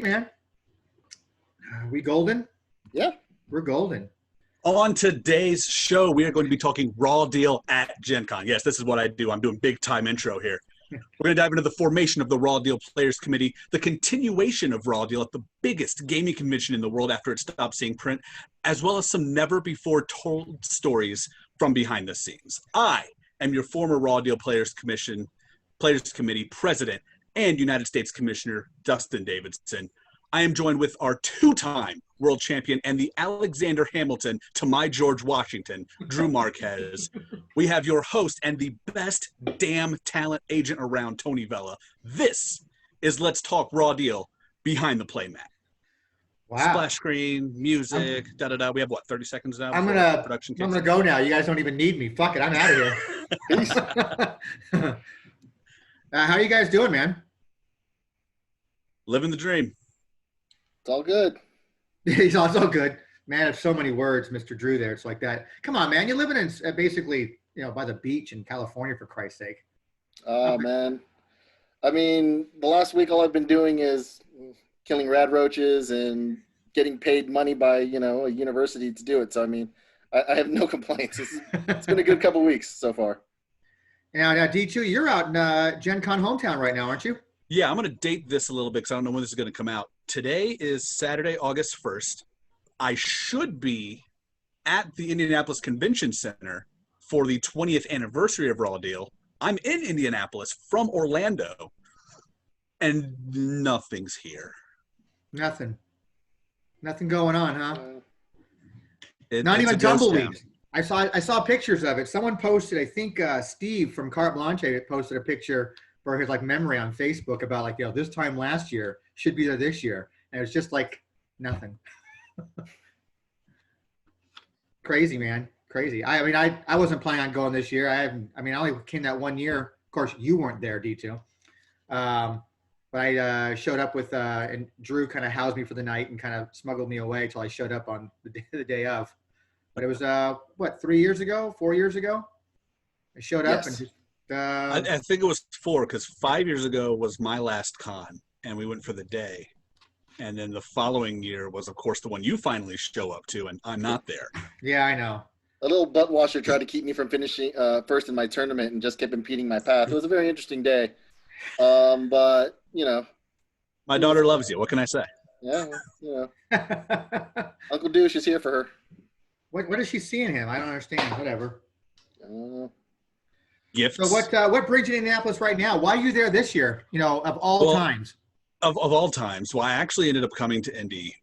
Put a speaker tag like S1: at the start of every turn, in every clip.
S1: man. We golden?
S2: Yeah.
S1: We're golden.
S3: On today's show, we are going to be talking Raw Deal at Gen Con. Yes, this is what I do. I'm doing big time intro here. We're going to dive into the formation of the Raw Deal Players Committee, the continuation of Raw Deal at the biggest gaming convention in the world after it stopped seeing print, as well as some never-before-told stories from behind the scenes. I am your former Raw Deal Players Committee President and United States Commissioner, Dustin Davidson. I am joined with our two-time world champion and the Alexander Hamilton to my George Washington, Drew Marquez. We have your host and the best damn talent agent around, Tony Vela. This is Let's Talk Raw Deal behind the playmat.
S1: Wow.
S3: Splash screen, music, da-da-da. We have, what, 30 seconds now?
S1: I'm gonna go now. You guys don't even need me. Fuck it. I'm out of here. Peace. How are you guys doing, man?
S3: Living the dream.
S2: It's all good.
S1: He's also good. Man, it's so many words, Mr. Drew there. It's like that. Come on, man. You're living in basically, by the beach in California, for Christ's sake.
S2: Oh, man. I mean, the last week, all I've been doing is killing rad roaches and getting paid money by, a university to do it. So, I mean, I have no complaints. It's been a good couple weeks so far.
S1: Now, D2, you're out in Gen Con hometown right now, aren't you?
S3: Yeah, I'm going to date this a little bit because I don't know when this is going to come out. Today is Saturday, August 1st. I should be at the Indianapolis Convention Center for the 20th anniversary of Raw Deal. I'm in Indianapolis from Orlando, and nothing's here.
S1: Nothing going on, huh?
S3: Not
S1: even tumbleweeds. I saw pictures of it. Someone posted, I think Steve from Carte Blanche posted a picture for his memory on Facebook about this time last year should be there this year, and it was just nothing. Crazy, man, crazy. I wasn't planning on going this year. I only came that one year. Of course, you weren't there, D2. But I showed up with and Drew kind of housed me for the night and kind of smuggled me away until I showed up on the day of. But it was 4 years ago? I showed up.
S2: Yes.
S1: And just,
S3: I think it was 4 because 5 years ago was my last con, and we went for the day. And then the following year was, of course, the one you finally show up to, and I'm not there.
S1: Yeah, I know.
S2: A little butt washer tried to keep me from finishing first in my tournament and just kept impeding my path. It was a very interesting day. But,
S3: My daughter loves you. What can I say?
S2: Yeah, Uncle Douche is here for her.
S1: What is she seeing him? I don't understand. Whatever.
S3: Gifts.
S1: So what brings you to Indianapolis right now? Why are you there this year? Of all times.
S3: Of all times. Well, I actually ended up coming to Indy.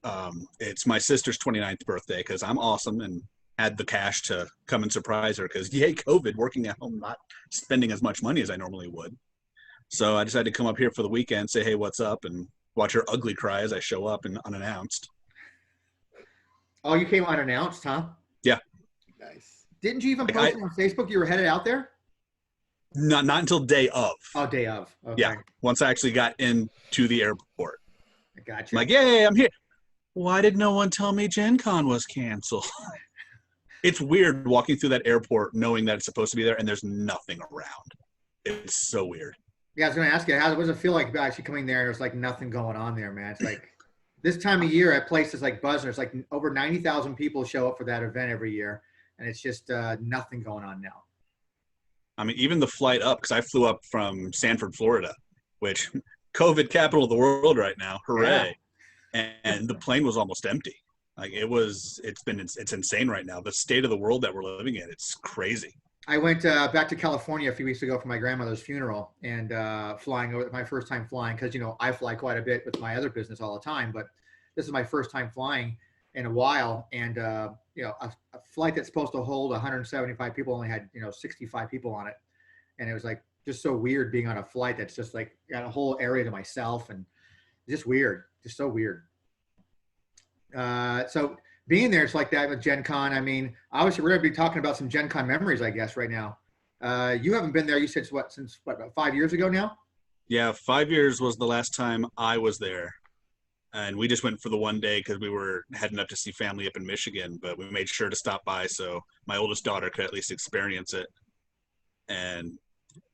S3: It's my sister's 29th birthday because I'm awesome and had the cash to come and surprise her because, yay, COVID, working at home, not spending as much money as I normally would. So I decided to come up here for the weekend, say, hey, what's up, and watch her ugly cry as I show up and unannounced.
S1: Oh, you came unannounced, huh?
S3: Yeah.
S2: Nice.
S1: Didn't you even post on Facebook you were headed out there?
S3: Not until day of.
S1: Oh, day of. Okay.
S3: Yeah. Once I actually got into the airport.
S1: I got you.
S3: I'm like, yay, I'm here. Why did no one tell me Gen Con was canceled? It's weird walking through that airport knowing that it's supposed to be there and there's nothing around. It's so weird.
S1: Yeah, I was going to ask you, how does it feel like actually coming there and there's nothing going on there, man? It's like this time of year at places like Buzzner, it's over 90,000 people show up for that event every year, and it's just nothing going on now.
S3: I mean, even the flight up, because I flew up from Sanford, Florida, which COVID capital of the world right now. Hooray. Yeah. And the plane was almost empty. It's insane right now. The state of the world that we're living in, it's crazy.
S1: I went back to California a few weeks ago for my grandmother's funeral and flying over, my first time flying, because, I fly quite a bit with my other business all the time, but this is my first time flying in a while. And, a flight that's supposed to hold 175 people only had, 65 people on it. And it was just so weird being on a flight that's just got a whole area to myself, and just weird, just so weird. So being there, it's like that with Gen Con. I mean, obviously we're going to be talking about some Gen Con memories, I guess, right now. You haven't been there, you said, since about 5 years ago now?
S3: Yeah, 5 years was the last time I was there. And we just went for the one day because we were heading up to see family up in Michigan, but we made sure to stop by so my oldest daughter could at least experience it and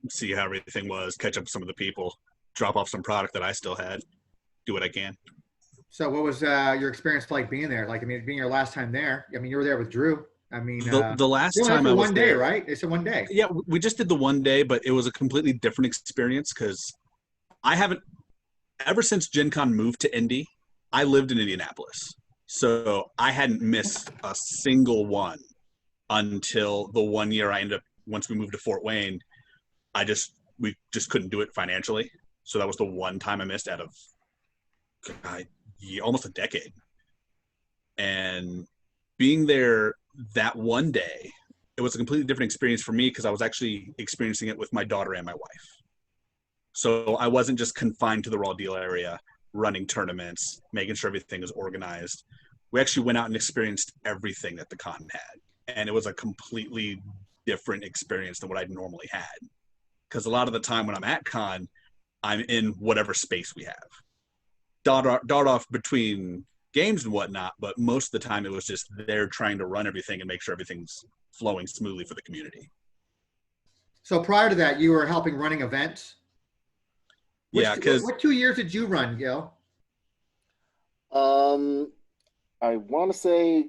S3: see how everything was, catch up with some of the people, drop off some product that I still had, do what I can.
S1: So what was your experience like being there? Like, I mean, being your last time there. I mean, you were there with Drew. I mean,
S3: The last
S1: you were there
S3: time
S1: for
S3: I was
S1: one day,
S3: there,
S1: right? It's a one day.
S3: yeah, we just did the one day, but it was a completely different experience because I haven't ever since Gen Con moved to Indy. I lived in Indianapolis, so I hadn't missed a single one until the one year I ended up. Once we moved to Fort Wayne, we just couldn't do it financially. So that was the one time I missed out of almost a decade. And being there that one day, it was a completely different experience for me because I was actually experiencing it with my daughter and my wife. So I wasn't just confined to the raw deal area, running tournaments, making sure everything was organized. We actually went out and experienced everything that the con had. And it was a completely different experience than what I'd normally had. Because a lot of the time when I'm at con, I'm in whatever space we have. Dart off between games and whatnot, but most of the time it was just there trying to run everything and make sure everything's flowing smoothly for the community.
S1: So prior to that, you were helping running events.
S3: Yeah, because
S1: what 2 years did you run, Gil?
S2: I want to say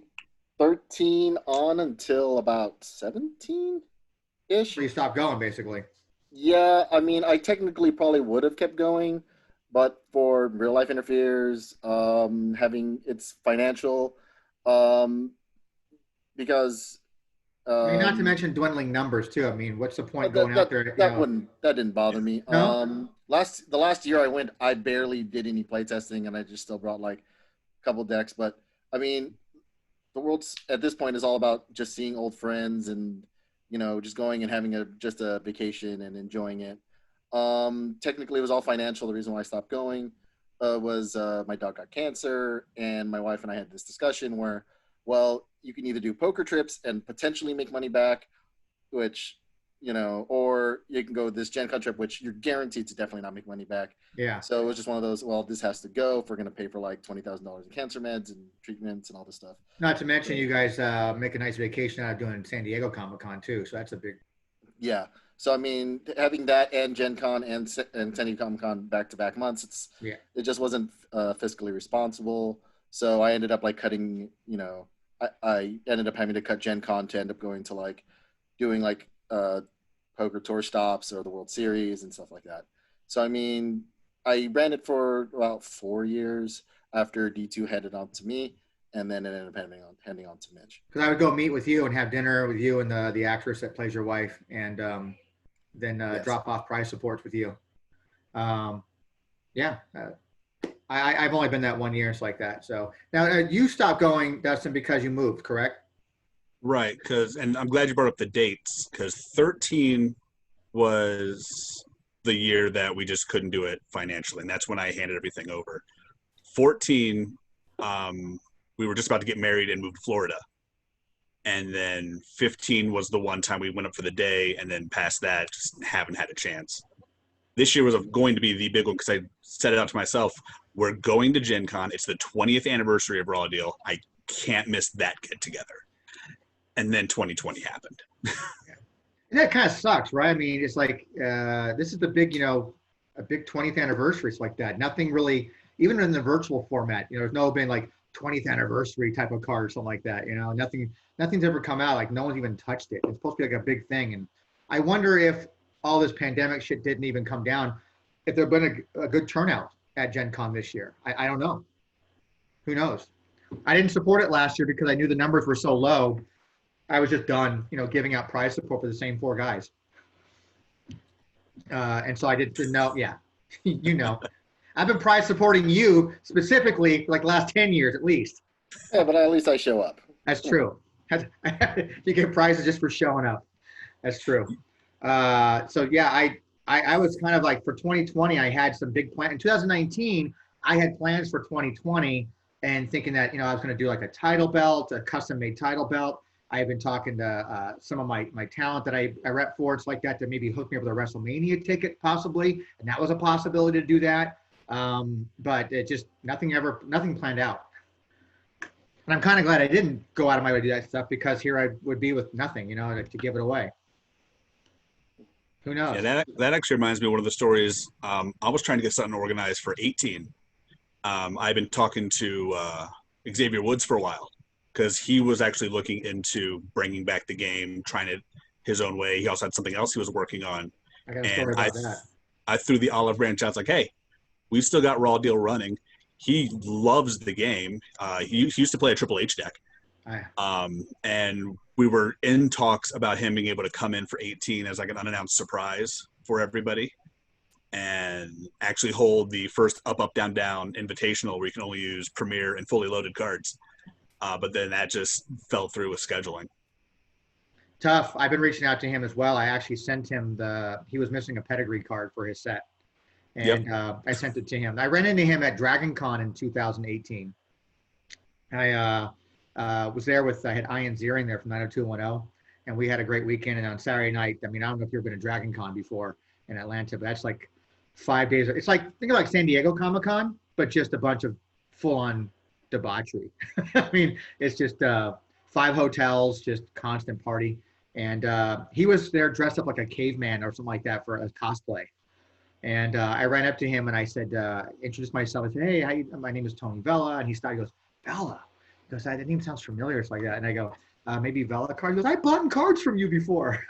S2: 13 on until about 17-ish.
S1: Where you stopped going, basically.
S2: Yeah, I mean, I technically probably would have kept going, but for real life interferes, having its financial, because
S1: I mean, not to mention dwindling numbers too. I mean, what's the point going out there?
S2: That didn't bother me.
S1: No?
S2: The last year I went, I barely did any playtesting, and I just still brought like a couple decks. But I mean, the world's at this point is all about just seeing old friends and just going and having just a vacation and enjoying it. Technically, it was all financial. The reason why I stopped going was my dog got cancer, and my wife and I had this discussion where, well, you can either do poker trips and potentially make money back, which, or you can go this Gen Con trip, which you're guaranteed to definitely not make money back.
S1: Yeah.
S2: So it was just one of those, well, this has to go if we're going to pay for like $20,000 in cancer meds and treatments and all this stuff.
S1: Not to mention you guys make a nice vacation out of doing San Diego Comic-Con too. So that's a big.
S2: Yeah. So, I mean, having that and Gen Con and San Diego Comic-Con back-to-back months, it just wasn't fiscally responsible. So I ended up like cutting, I ended up having to cut Gen Con to end up going to like doing like poker tour stops or the World Series and stuff like that. So, I mean, I ran it for about 4 years after D2 headed on to me, and then it ended up handing on to Mitch.
S1: Because I would go meet with you and have dinner with you and the actress that plays your wife, and then
S2: Yes.
S1: drop off prize supports with you. I've only been that 1 year. It's like that. So now you stopped going, Dustin, because you moved, correct?
S3: right, and I'm glad you brought up the dates because 13 was the year that we just couldn't do it financially, and that's when I handed everything over. 14, we were just about to get married and moved to Florida. And then 15 was the one time we went up for the day, and then past that, just haven't had a chance. This year was going to be the big one because I set it out to myself. We're going to Gen Con. It's the 20th anniversary of Raw Deal. I can't miss that get together. And then 2020 happened.
S1: And that kind of sucks, right? I mean, it's like this is the big, a big 20th anniversary. It's like that. Nothing really, even in the virtual format, there's no been like 20th anniversary type of card or something like that. Nothing's ever come out. Like no one's even touched it. It's supposed to be like a big thing. And I wonder if all this pandemic shit didn't even come down, if there'd been a good turnout at Gen Con this year. I don't know. Who knows? I didn't support it last year because I knew the numbers were so low. I was just done, giving out prize support for the same 4 guys. And so I didn't know. Yeah, I've been prize supporting you specifically for like the last 10 years at least.
S2: Yeah, but at least I show up.
S1: That's true. You get prizes just for showing up. That's true. So yeah, I was kind of like for 2020, I had some big plans. In 2019, I had plans for 2020 and thinking that, I was going to do like a title belt, a custom made title belt. I have been talking to some of my talent that I rep for. It's like that to maybe hook me up with a WrestleMania ticket possibly. And that was a possibility to do that. But it just nothing planned out. And I'm kind of glad I didn't go out of my way to do that stuff because here I would be with nothing, to give it away. Who knows?
S3: Yeah, that actually reminds me of one of the stories. I was trying to get something organized for 18, I've been talking to Xavier Woods for a while because he was actually looking into bringing back the game, trying it his own way. He also had something else he was working on.
S1: I got a story about that.
S3: I threw the olive branch out. It's like, hey, we've still got Raw Deal running. He loves the game. He used to play a Triple H deck. And we were in talks about him being able to come in for 18 as like an unannounced surprise for everybody and actually hold the first up, up, down, down invitational where you can only use premier and fully loaded cards. But then that just fell through with scheduling.
S1: Tough. I've been reaching out to him as well. I actually sent him he was missing a pedigree card for his set. And I sent it to him. I ran into him at Dragon Con in 2018. I was there I had Ian Ziering there from 90210, and we had a great weekend. And on Saturday night, I mean, I don't know if you've been to Dragon Con before in Atlanta, but that's like 5 days. It's like, think of like San Diego Comic-Con, but just a bunch of full-on debauchery. I mean, it's just 5 hotels, just constant party. And he was there dressed up like a caveman or something like that for a cosplay. And I ran up to him and I said, introduced myself. I said, hey, my name is Tony Vela. And he goes, Vela? He goes, that name sounds familiar. It's like that. And I go, maybe VelaCards? He goes, I bought cards from you before.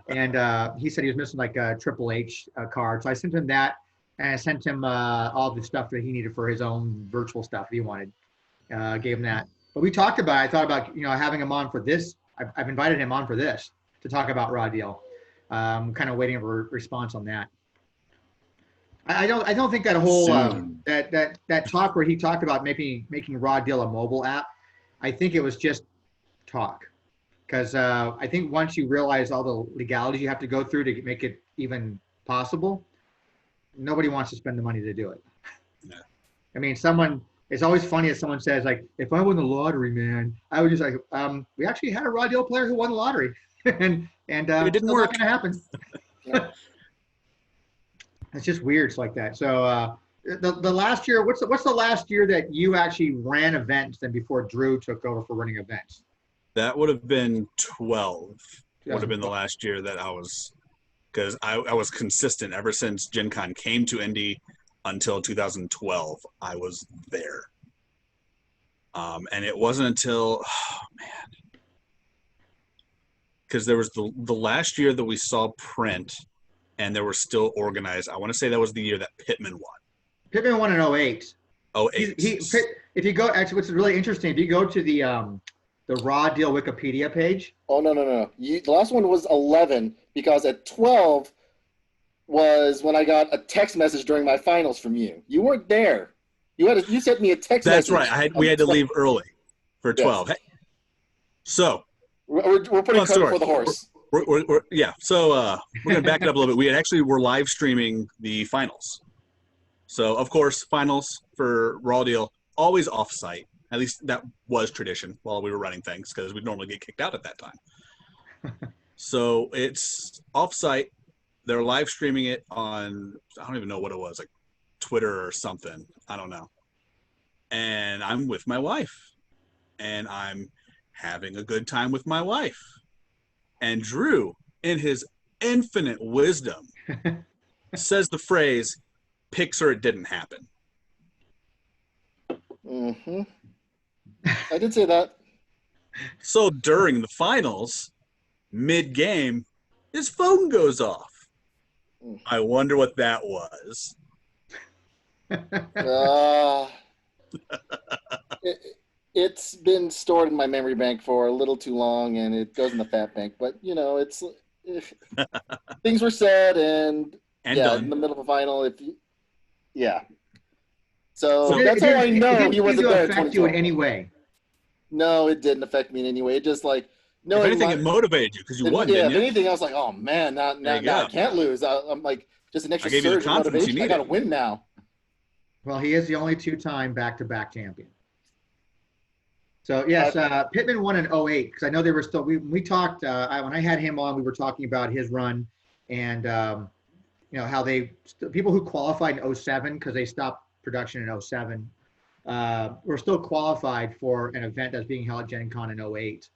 S1: And he said he was missing like a Triple H card. So I sent him that. And I sent him all the stuff that he needed for his own virtual stuff that he wanted. Gave him that. But we talked about, I thought about, having him on for this. I've invited him on for this to talk about Raw Deal. I'm kind of waiting for a response on that. I don't think that whole that talk where he talked about making Raw Deal a mobile app, I think it was just talk, because I think once you realize all the legalities you have to go through to make it even possible, nobody wants to spend the money to do it. Yeah. I mean, it's always funny if someone says like, if I won the lottery, man, I would just like, we actually had a Raw Deal player who won the lottery, and it didn't work. Not gonna happen. It's just weird. It's like that. So the last year, what's the last year that you actually ran events then before Drew took over for running events?
S3: That would have been 12. Would have been the last year that I was, because I was consistent ever since Gen Con came to Indy until 2012. I was there. And it wasn't until, because there was the last year that we saw print and they were still organized. I want to say that was the year that Pittman won.
S1: Pittman won in 08.
S3: 08.
S1: If you go, actually, what's really interesting, if you go to the Raw Deal Wikipedia page.
S2: Oh, no. The last one was 11, because at 12 was when I got a text message during my finals from you. You weren't there. You sent me a text message.
S3: That's right. We had to leave early for 12. Yes. Hey, so
S2: we're putting code for the horse.
S3: So we're going to back it up a little bit. We were live streaming the finals. So, of course, finals for Raw Deal, always off-site. At least that was tradition while we were running things, because we'd normally get kicked out at that time. So it's off-site. They're live streaming it on, I don't even know what it was, like Twitter or something. I don't know. And I'm with my wife. And I'm having a good time with my wife. And Drew, in his infinite wisdom, says the phrase, "Picks or it didn't happen."
S2: Mm-hmm. I did say that.
S3: So during the finals, mid-game, his phone goes off. I wonder what that was.
S2: It's been stored in my memory bank for a little too long, and it goes in the fat bank. But things were said, and
S3: done.
S2: In the middle of a final, So that's how I know he wasn't there.
S1: Did it affect you in any way?
S2: No, it didn't affect me in any way. It just like no.
S3: If anything, it motivated you because you won.
S2: Yeah. If anything, I was like, oh man, now I can't lose. I'm like just an extra surge of motivation. I got to win now.
S1: Well, he is the only 2-time back-to-back champion. So yes, Pittman won in 08, because I know they were still. We talked when I had him on. We were talking about his run and how people who qualified in 07 because they stopped production in 07 were still qualified for an event that's being held at Gen Con in 08,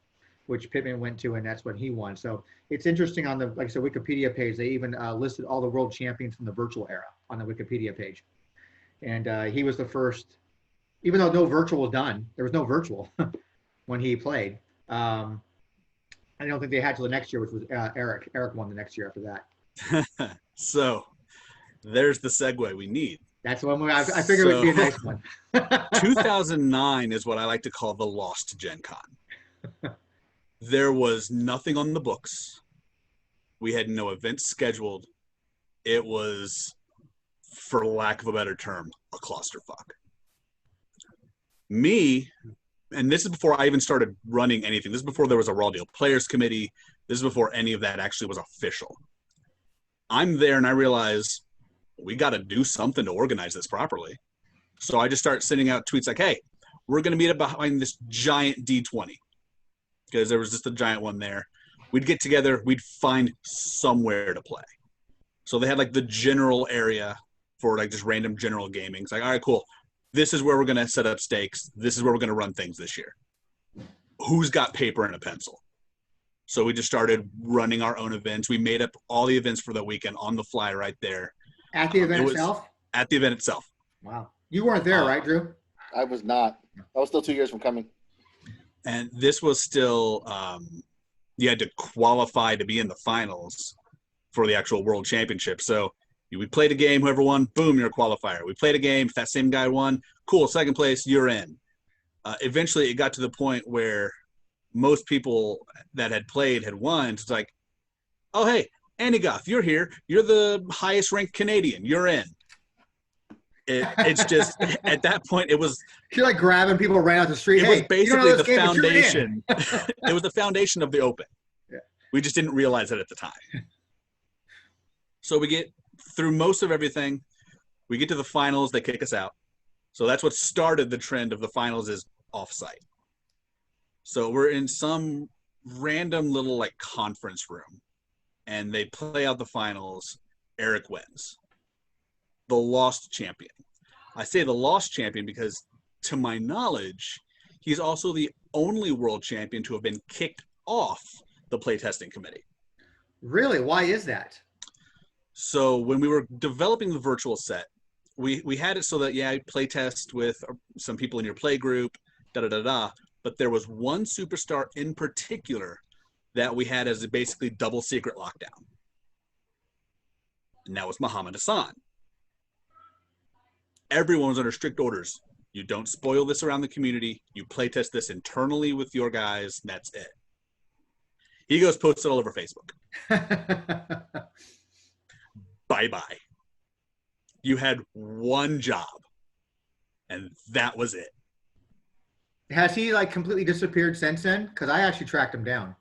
S1: which Pittman went to, and that's when he won. So it's interesting on the Wikipedia page. They even listed all the world champions from the virtual era on the Wikipedia page. and he was the first. Even though no virtual was done, there was no virtual when he played. I don't think they had till the next year, which was Eric. Eric won the next year after that.
S3: So there's the segue we need.
S1: That's the one I figured it would be a nice one.
S3: 2009 is what I like to call the lost Gen Con. There was nothing on the books. We had no events scheduled. It was, for lack of a better term, a clusterfuck. Me, and this is before I even started running anything. This is before there was a Raw Deal Players Committee. This is before any of that actually was official. I'm there and I realize we got to do something to organize this properly. So I just start sending out tweets like, hey, we're going to meet up behind this giant D20 because there was just a giant one there. We'd get together. We'd find somewhere to play. So they had like the general area for like just random general gaming. It's like, all right, cool. This is where we're going to set up stakes. This is where we're going to run things this year. Who's got paper and a pencil? So we just started running our own events. We made up all the events for the weekend on the fly right there.
S1: At the event itself?
S3: At the event itself.
S1: Wow. You weren't there, right, Drew?
S2: I was not. I was still 2 years from coming.
S3: And this was still, you had to qualify to be in the finals for the actual world championship. So we played a game, whoever won, boom, you're a qualifier. We played a game, if that same guy won, cool, second place, you're in. Eventually, it got to the point where most people that had played had won. It's like, oh, hey, Andy Goff, you're here. You're the highest ranked Canadian. You're in. It's just, at that point, it was.
S1: You're like grabbing people right out the street.
S3: It was basically the
S1: game,
S3: foundation. It was the foundation of the Open.
S1: Yeah.
S3: We just didn't realize it at the time. So we get through most of everything. We get to the finals. They kick us out. So that's what started the trend of the finals is offsite. So we're in some random little like conference room, and they play out the finals. Eric wins. The lost champion. I say the lost champion because, to my knowledge, he's also the only world champion to have been kicked off the playtesting committee.
S1: Really? Why is that?
S3: So when we were developing the virtual set, we had it so that, yeah, you play test with some people in your play group, da-da-da-da. But there was one superstar in particular that we had as a basically double secret lockdown. And that was Muhammad Hassan. Everyone was under strict orders. You don't spoil this around the community. You play test this internally with your guys. And that's it. He goes posts it all over Facebook. Bye-bye. You had one job, and that was it.
S1: Has he like completely disappeared since then? Because I actually tracked him down.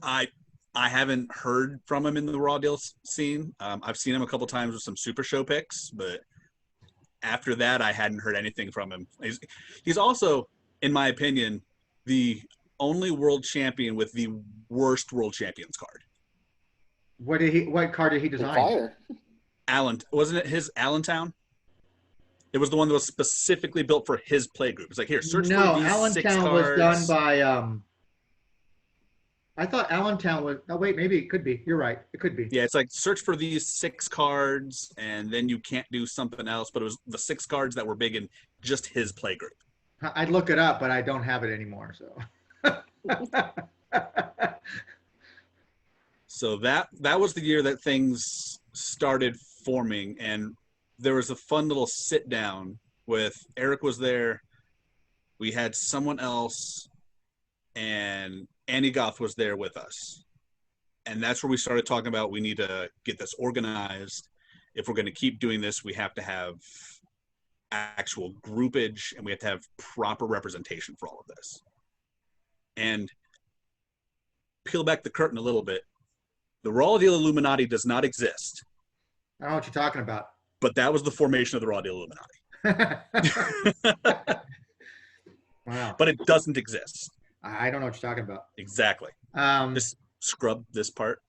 S3: I haven't heard from him in the Raw Deal scene. I've seen him a couple times with some Super Show picks, but after that, I hadn't heard anything from him. He's also, in my opinion, the only world champion with the worst world champions card.
S1: What card did he design?
S2: Fire.
S3: Allen, wasn't it his Allentown? It was the one that was specifically built for his play group. It's like, here, search for these
S1: Allentown
S3: 6 cards.
S1: was done by I thought Allentown was. Oh wait, maybe it could be. You're right. It could be.
S3: Yeah, it's like search for these 6 cards, and then you can't do something else. But it was the 6 cards that were big in just his play group.
S1: I'd look it up, but I don't have it anymore. So.
S3: So that was the year that things started forming, and there was a fun little sit down with Eric was there. We had someone else, and Andy Goff was there with us. And that's where we started talking about we need to get this organized. If we're going to keep doing this, we have to have actual groupage, and we have to have proper representation for all of this. And peel back the curtain a little bit. The Raw Deal Illuminati does not exist.
S1: I don't know what you're talking about.
S3: But that was the formation of the Raw Deal Illuminati.
S1: Wow.
S3: But it doesn't exist.
S1: I don't know what you're talking about.
S3: Exactly. Just scrub this part.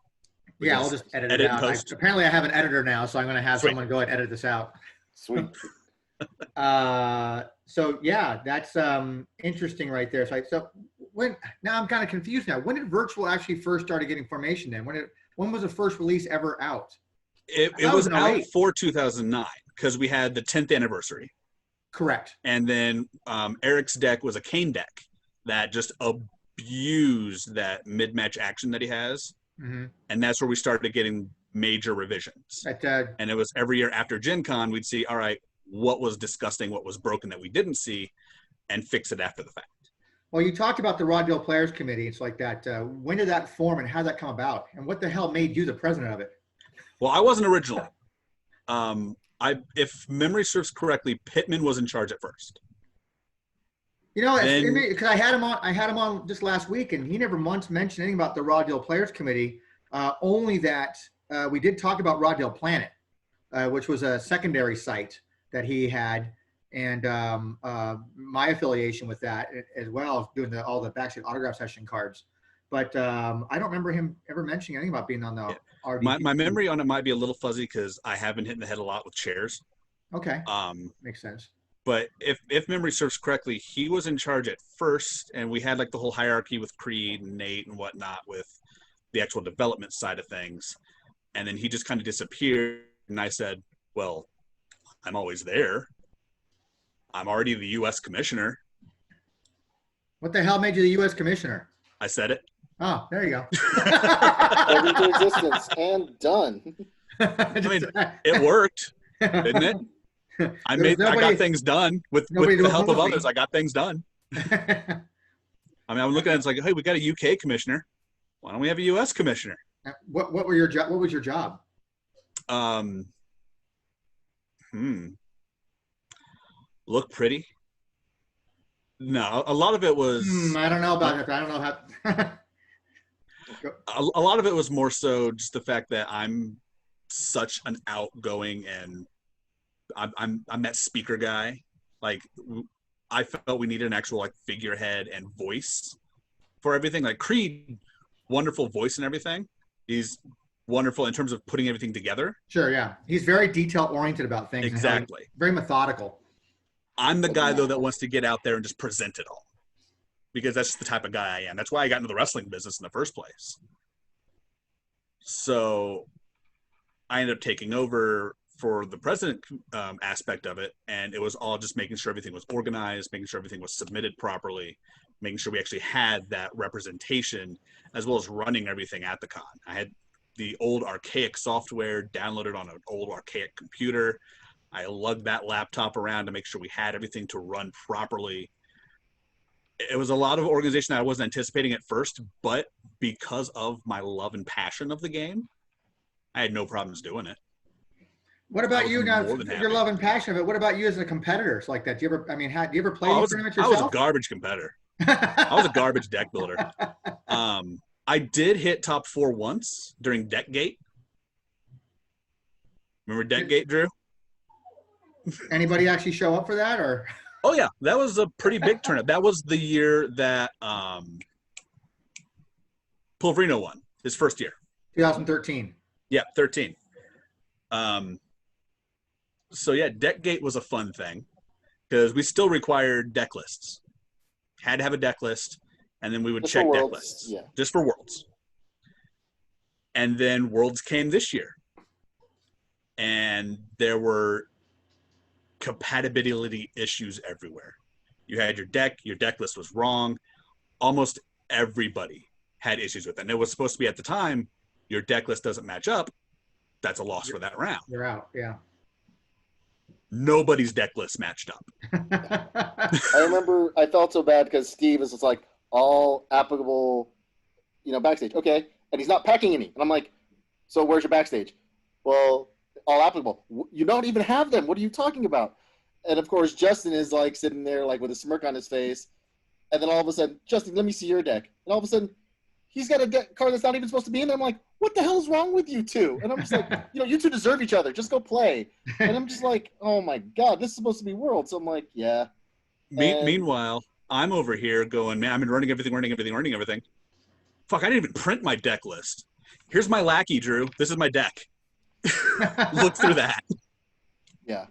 S1: Yeah, I'll just edit it out. Apparently I have an editor now, so I'm going to have someone go ahead and edit this out.
S2: Sweet.
S1: So yeah, that's interesting right there. So now I'm kind of confused now. When did virtual actually first started getting formation then? When was the first release ever out?
S3: It was out for 2009. because we had the 10th anniversary.
S1: Correct.
S3: And then Eric's deck was a cane deck that just abused that mid-match action that he has.
S1: Mm-hmm.
S3: And that's where we started getting major revisions. And it was every year after Gen Con, we'd see, all right, what was disgusting, what was broken that we didn't see, and fix it after the fact.
S1: Well, you talked about the Raw Deal Players Committee. It's like that. When did that form and how did that come about? And what the hell made you the president of it?
S3: Well, I wasn't originally. If memory serves correctly, Pittman was in charge at first.
S1: You know, because I had him on just last week, and he never once mentioned anything about the Raw Deal Players Committee. Only that we did talk about Raw Deal Planet, which was a secondary site that he had, and my affiliation with that as well, doing all the backstage autograph session cards. But I don't remember him ever mentioning anything about being on the RDPC.
S3: My memory on it might be a little fuzzy because I have been hitting the head a lot with chairs.
S1: Okay. Makes sense.
S3: But if memory serves correctly, he was in charge at first, and we had like the whole hierarchy with Creed and Nate and whatnot with the actual development side of things. And then he just kind of disappeared, and I said, well, I'm always there. I'm already the U.S. commissioner.
S1: What the hell made you the U.S. commissioner?
S3: I said it.
S1: Oh, there you go.
S2: Brought into existence and done.
S3: I mean, it worked, didn't it? I got things done with the help of others. I got things done. I mean, I'm looking at it, it's like, hey, we got a UK commissioner. Why don't we have a US commissioner?
S1: What was your job?
S3: Look pretty. No, a lot of it was.
S1: I don't know about it. I don't know how.
S3: A lot of it was more so just the fact that I'm such an outgoing and I'm that speaker guy. Like, I felt we needed an actual like figurehead and voice for everything. Like Creed, wonderful voice and everything. He's wonderful in terms of putting everything together.
S1: Sure, yeah. He's very detail oriented about things.
S3: Exactly.
S1: Very methodical.
S3: I'm the guy though that wants to get out there and just present it all, because that's the type of guy I am. That's why I got into the wrestling business in the first place. So I ended up taking over for the president aspect of it, and it was all just making sure everything was organized, making sure everything was submitted properly, making sure we actually had that representation, as well as running everything at the con. I had the old archaic software downloaded on an old archaic computer. I lugged that laptop around to make sure we had everything to run properly. It was a lot of organization that I wasn't anticipating at first, but because of my love and passion of the game, I had no problems doing it.
S1: What about you now? Your love and passion of it. What about you as a competitor? It's like that. Do you ever? I mean, do you ever play these tournaments yourself?
S3: I was a garbage competitor. I was a garbage deck builder. I did hit top 4 once during Deckgate. Remember Deckgate, Drew?
S1: Anybody actually show up for that, or?
S3: Oh yeah, that was a pretty big tournament. That was the year that Pulverino won his first year.
S1: 2013.
S3: Yeah, 13. So yeah, Deckgate was a fun thing because we still required deck lists. Had to have a deck list, and then we would check deck lists just for Worlds. And then Worlds came this year, and there were compatibility issues everywhere. You had your deck list was wrong. Almost everybody had issues with it. And it was supposed to be at the time, your deck list doesn't match up, that's a loss for that round.
S1: You're out, yeah.
S3: Nobody's deck list matched up.
S2: I remember I felt so bad because Steve is just like, all applicable, backstage. Okay. And he's not packing any. And I'm like, so where's your backstage? Well, all applicable. You don't even have them. What are you talking about? And of course, Justin is like sitting there like with a smirk on his face. And then all of a sudden, Justin, let me see your deck. And all of a sudden, he's got a deck card that's not even supposed to be in there. I'm like, what the hell is wrong with you two? And I'm just like, you two deserve each other. Just go play. And I'm just like, oh my God, this is supposed to be World. So I'm like, yeah.
S3: Meanwhile, I'm over here going, man, I've been running everything. Fuck, I didn't even print my deck list. Here's my lackey, Drew. This is my deck. Look through that.
S2: Yeah.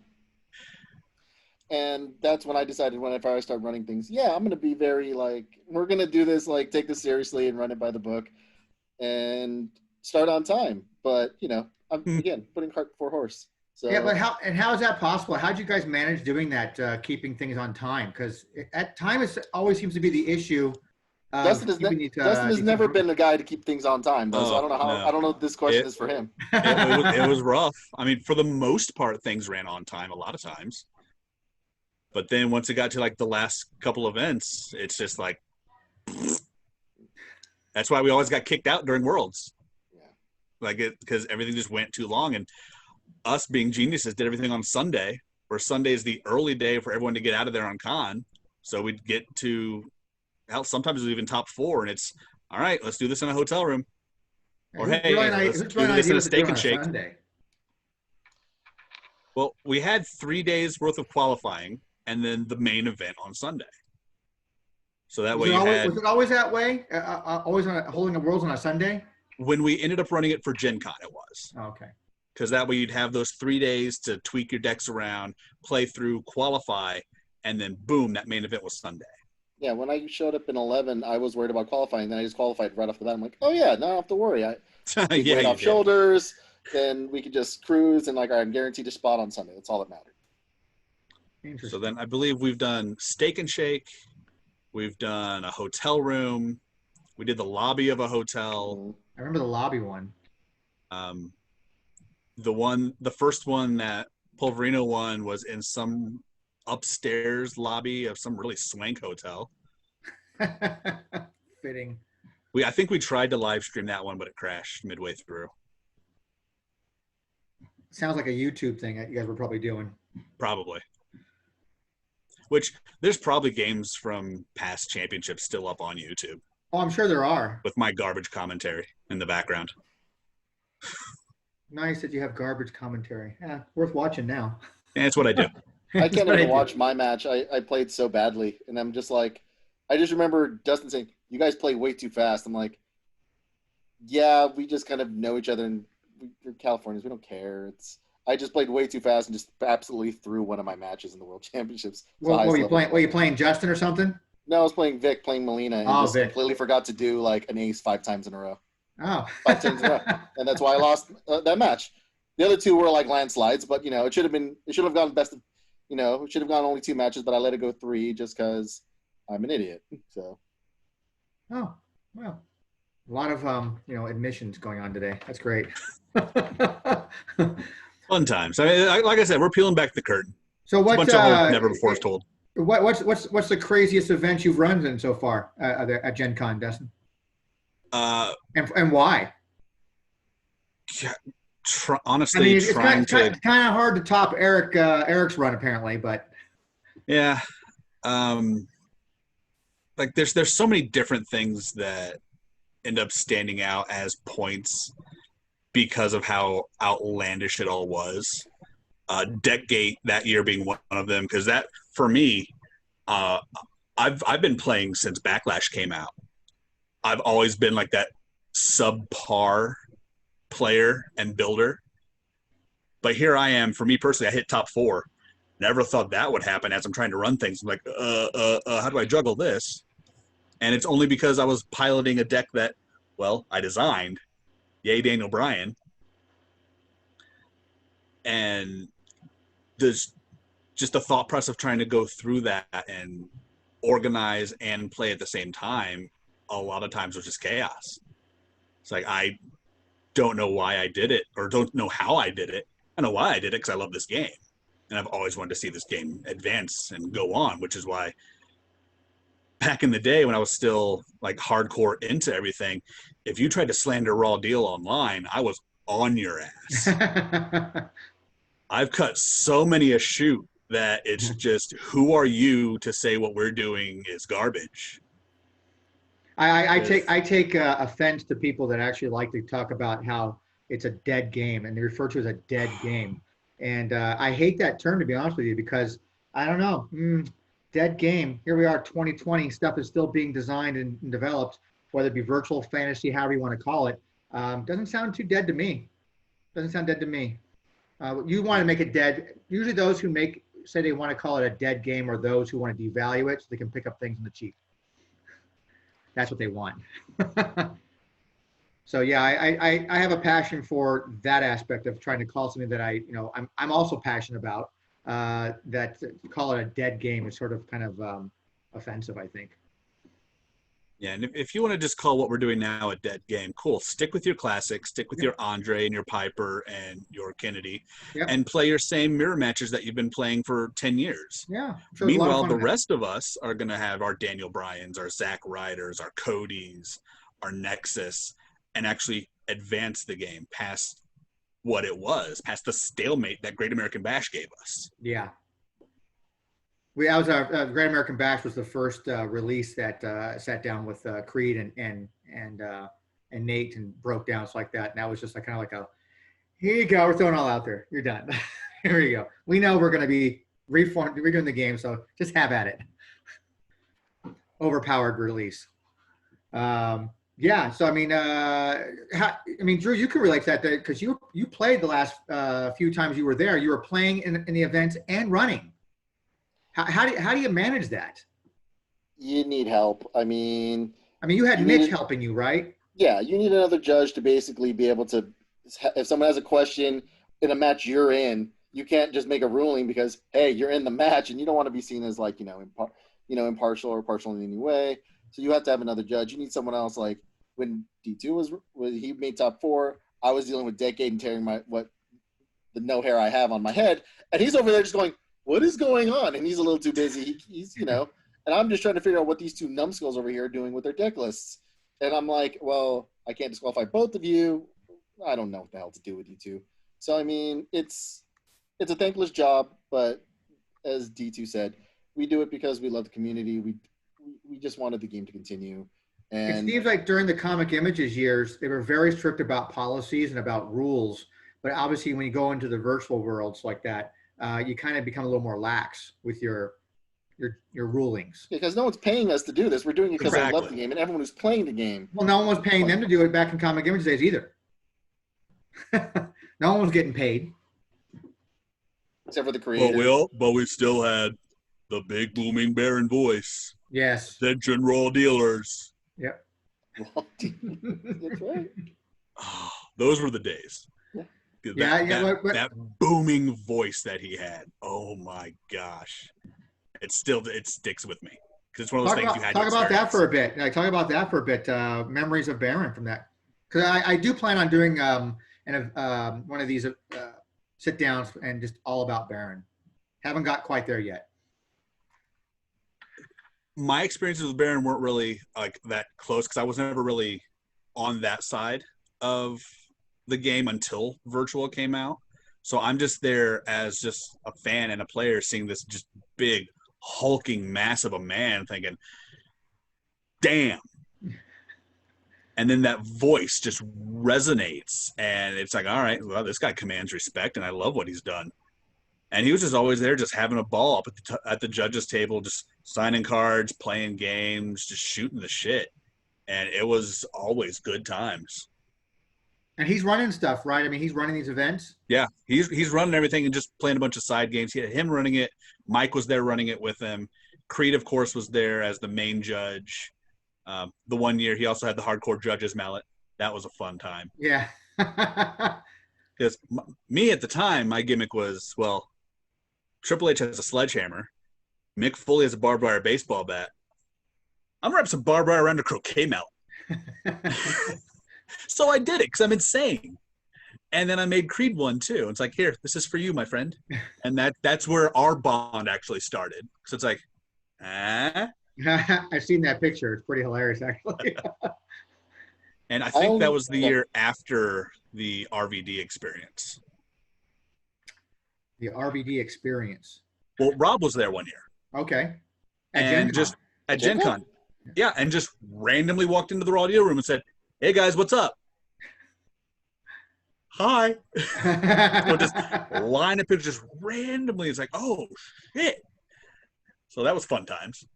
S2: And that's when I decided whenever I start running things, I'm going to be very we're going to do this, take this seriously and run it by the book and start on time. But, I'm, again, putting cart before horse. So
S1: Yeah, but how is that possible? How'd you guys manage doing that, keeping things on time? Because at time is always seems to be the issue of keeping
S2: Dustin has never been a guy to keep things on time, though. So I
S3: Oh,
S2: don't know how.
S3: no.
S2: I don't know if this question is for him.
S3: It was rough. I mean, for the most part, things ran on time a lot of times. But then once it got to like the last couple events, it's just like, that's why we always got kicked out during Worlds.
S2: Yeah.
S3: Like because everything just went too long. And us being geniuses did everything on Sunday, where Sunday is the early day for everyone to get out of there on con. So we'd get to, hell, sometimes it was even top 4, and it's, all right, let's do this in a hotel room. Or, hey, let's do this in a steak and shake.
S1: Sunday?
S3: Well, we had 3 days worth of qualifying and then the main event on Sunday. So that way
S1: was it always that way? Always holding the Worlds on a Sunday?
S3: When we ended up running it for Gen Con, it was.
S1: Oh, okay.
S3: Because that way you'd have those 3 days to tweak your decks around, play through, qualify, and then boom, that main event was Sunday.
S2: Yeah, when I showed up in 11, I was worried about qualifying. Then I just qualified right off the bat. I'm like, oh yeah, no, I don't have to worry. I take weight off shoulders, then we could just cruise, and like, I'm guaranteed a spot on Sunday. That's all that mattered.
S3: So then I believe we've done steak and shake. We've done a hotel room. We did the lobby of a hotel.
S1: I remember the lobby one.
S3: The first one that Pulverino won was in some upstairs lobby of some really swank hotel.
S1: Fitting.
S3: I think we tried to live stream that one, but it crashed midway through.
S1: Sounds like a YouTube thing that you guys were probably doing.
S3: Probably. Which there's probably games from past championships still up on YouTube.
S1: Oh, I'm sure there are.
S3: With my garbage commentary in the background.
S1: Nice that you have garbage commentary. Yeah, worth watching now.
S3: Yeah, that's what I do.
S2: I can't even watch my match. I played so badly, and I'm just like, I just remember Dustin saying, "You guys play way too fast." I'm like, "Yeah, we just kind of know each other, and we're Californians. We don't care." I just played way too fast and just absolutely threw one of my matches in the World Championships.
S1: What were you playing? Were you playing Justin or something?
S2: No, I was playing Vic, playing Melina, and just completely forgot to do like an ace 5 times in a row.
S1: Oh.
S2: 5 times in a row, and that's why I lost that match. The other 2 were like landslides, but it should have gone best of. It should have gone only 2 matches, but I let it go 3 just because I'm an idiot. So.
S1: Oh, well, a lot of admissions going on today. That's great.
S3: Fun times. I mean, like I said, we're peeling back the curtain.
S1: So what's
S3: a bunch of never before told.
S1: What's the craziest event you've run in so far at Gen Con, Dustin? And why?
S3: Yeah, honestly, I mean,
S1: it's kind of hard to top Eric's run apparently, but
S3: yeah, like there's so many different things that end up standing out as points because of how outlandish it all was. Deckgate that year being one of them, because that for me, I've been playing since Backlash came out. I've always been like that subpar player and builder, but here I am. For me personally, I hit top 4. Never thought that would happen as I'm trying to run things. I'm like, how do I juggle this? And it's only because I was piloting a deck that, well, I designed. Yay, Daniel Bryan. And there's just the thought process of trying to go through that and organize and play at the same time. A lot of times was just chaos. It's like, I don't know why I did it or don't know how I did it. I know why I did it because I love this game. And I've always wanted to see this game advance and go on, which is why back in the day when I was still like hardcore into everything, if you tried to slander Raw Deal online, I was on your ass. I've cut so many a shoot that it's just, who are you to say what we're doing is garbage?
S1: I take offense to people that actually like to talk about how it's a dead game and they refer to it as a dead game. And I hate that term, to be honest with you, because I don't know, dead game. Here we are, 2020, stuff is still being designed and developed, whether it be virtual fantasy, however you want to call it. Doesn't sound too dead to me. Doesn't sound dead to me. You want to make it dead. Usually those who say they want to call it a dead game are those who want to devalue it so they can pick up things in the cheap. That's what they want. So yeah, I have a passion for that aspect of trying to call something that I'm also passionate about. That call it a dead game is sort of kind of offensive, I think.
S3: Yeah, and if you want to just call what we're doing now a dead game, cool. Stick with your classics, stick with your Andre and your Piper and your Kennedy,
S1: Yep.
S3: and play your same mirror matches that you've been playing for 10 years.
S1: Yeah.
S3: So meanwhile, the rest of us are going to have our Daniel Bryans, our Zack Ryders, our Codys, our Nexus, and actually advance the game past what it was, past the stalemate that Great American Bash gave us.
S1: Yeah. Great American Bash was the first release that sat down with Creed and Nate and broke down like that. And that was just kind of like here you go, we're throwing it all out there. You're done. Here you go. We know we're going to be redoing the game, so just have at it. Overpowered release. Yeah. So Drew, you can relate to that because you played the last few times you were there. You were playing in the events and running. How do you manage that?
S2: You need help. You
S1: had Mitch helping you, right?
S2: Yeah, you need another judge to basically be able to, if someone has a question in a match you're in, you can't just make a ruling because, hey, you're in the match and you don't want to be seen as impartial or partial in any way. So you have to have another judge. You need someone else. Like when D2 he made top 4, I was dealing with Decade and tearing the no hair I have on my head, and he's over there just going, what is going on? And he's a little too busy. He's and I'm just trying to figure out what these two numbskulls over here are doing with their deck lists. And I'm like, well, I can't disqualify both of you. I don't know what the hell to do with you two. So, it's a thankless job, but as D2 said, we do it because we love the community. We just wanted the game to continue. And
S1: it seems like during the Comic Images years, they were very strict about policies and about rules. But obviously, when you go into the virtual worlds like that, you kind of become a little more lax with your rulings.
S2: Because no one's paying us to do this. We're doing it because I love the game, and everyone who's playing the game.
S1: Well, no one was paying them to do it back in Comic Images days either. No one was getting paid.
S2: Except for the creator.
S3: But we still had the big booming Baron voice.
S1: Yes.
S3: Attention raw dealers.
S1: Yep.
S2: That's right.
S3: Oh, those were the days. That booming voice that he had. Oh my gosh. It sticks with me. Because it's one of those things you had to experience.
S1: Talk about that for a bit. Talk about that for a bit. Memories of Baron from that. Because I do plan on doing one of these sit downs and just all about Baron. Haven't got quite there yet.
S3: My experiences with Baron weren't really like that close because I was never really on that side of the game until virtual came out. So I'm just there as just a fan and a player seeing this just big hulking mass of a man thinking, damn. And then that voice just resonates and it's like, all right, well, this guy commands respect and I love what he's done. And he was just always there just having a ball up at the judges table, just signing cards, playing games, just shooting the shit. And it was always good times.
S1: And he's running stuff, right? He's running these events.
S3: Yeah, he's running everything and just playing a bunch of side games. He had him running it. Mike was there running it with him. Creed, of course, was there as the main judge. The one year he also had the hardcore judges mallet. That was a fun time.
S1: Yeah.
S3: Because me at the time, my gimmick was, well, Triple H has a sledgehammer. Mick Foley has a barbed wire baseball bat. I'm going to wrap some barbed wire around a croquet mallet. So I did it because I'm insane. And then I made Creed one too. It's like, here, this is for you, my friend. And that's where our bond actually started. So it's like,
S1: I've seen that picture. It's pretty hilarious, actually.
S3: And I think that was the year after the RVD experience.
S1: The RVD experience.
S3: Well, Rob was there one year.
S1: Okay.
S3: At Gen Con. Yeah, and just randomly walked into the Raw Deal room and said, hey guys, what's up? Hi. So just line of pictures just randomly. It's like, oh shit. So that was fun times.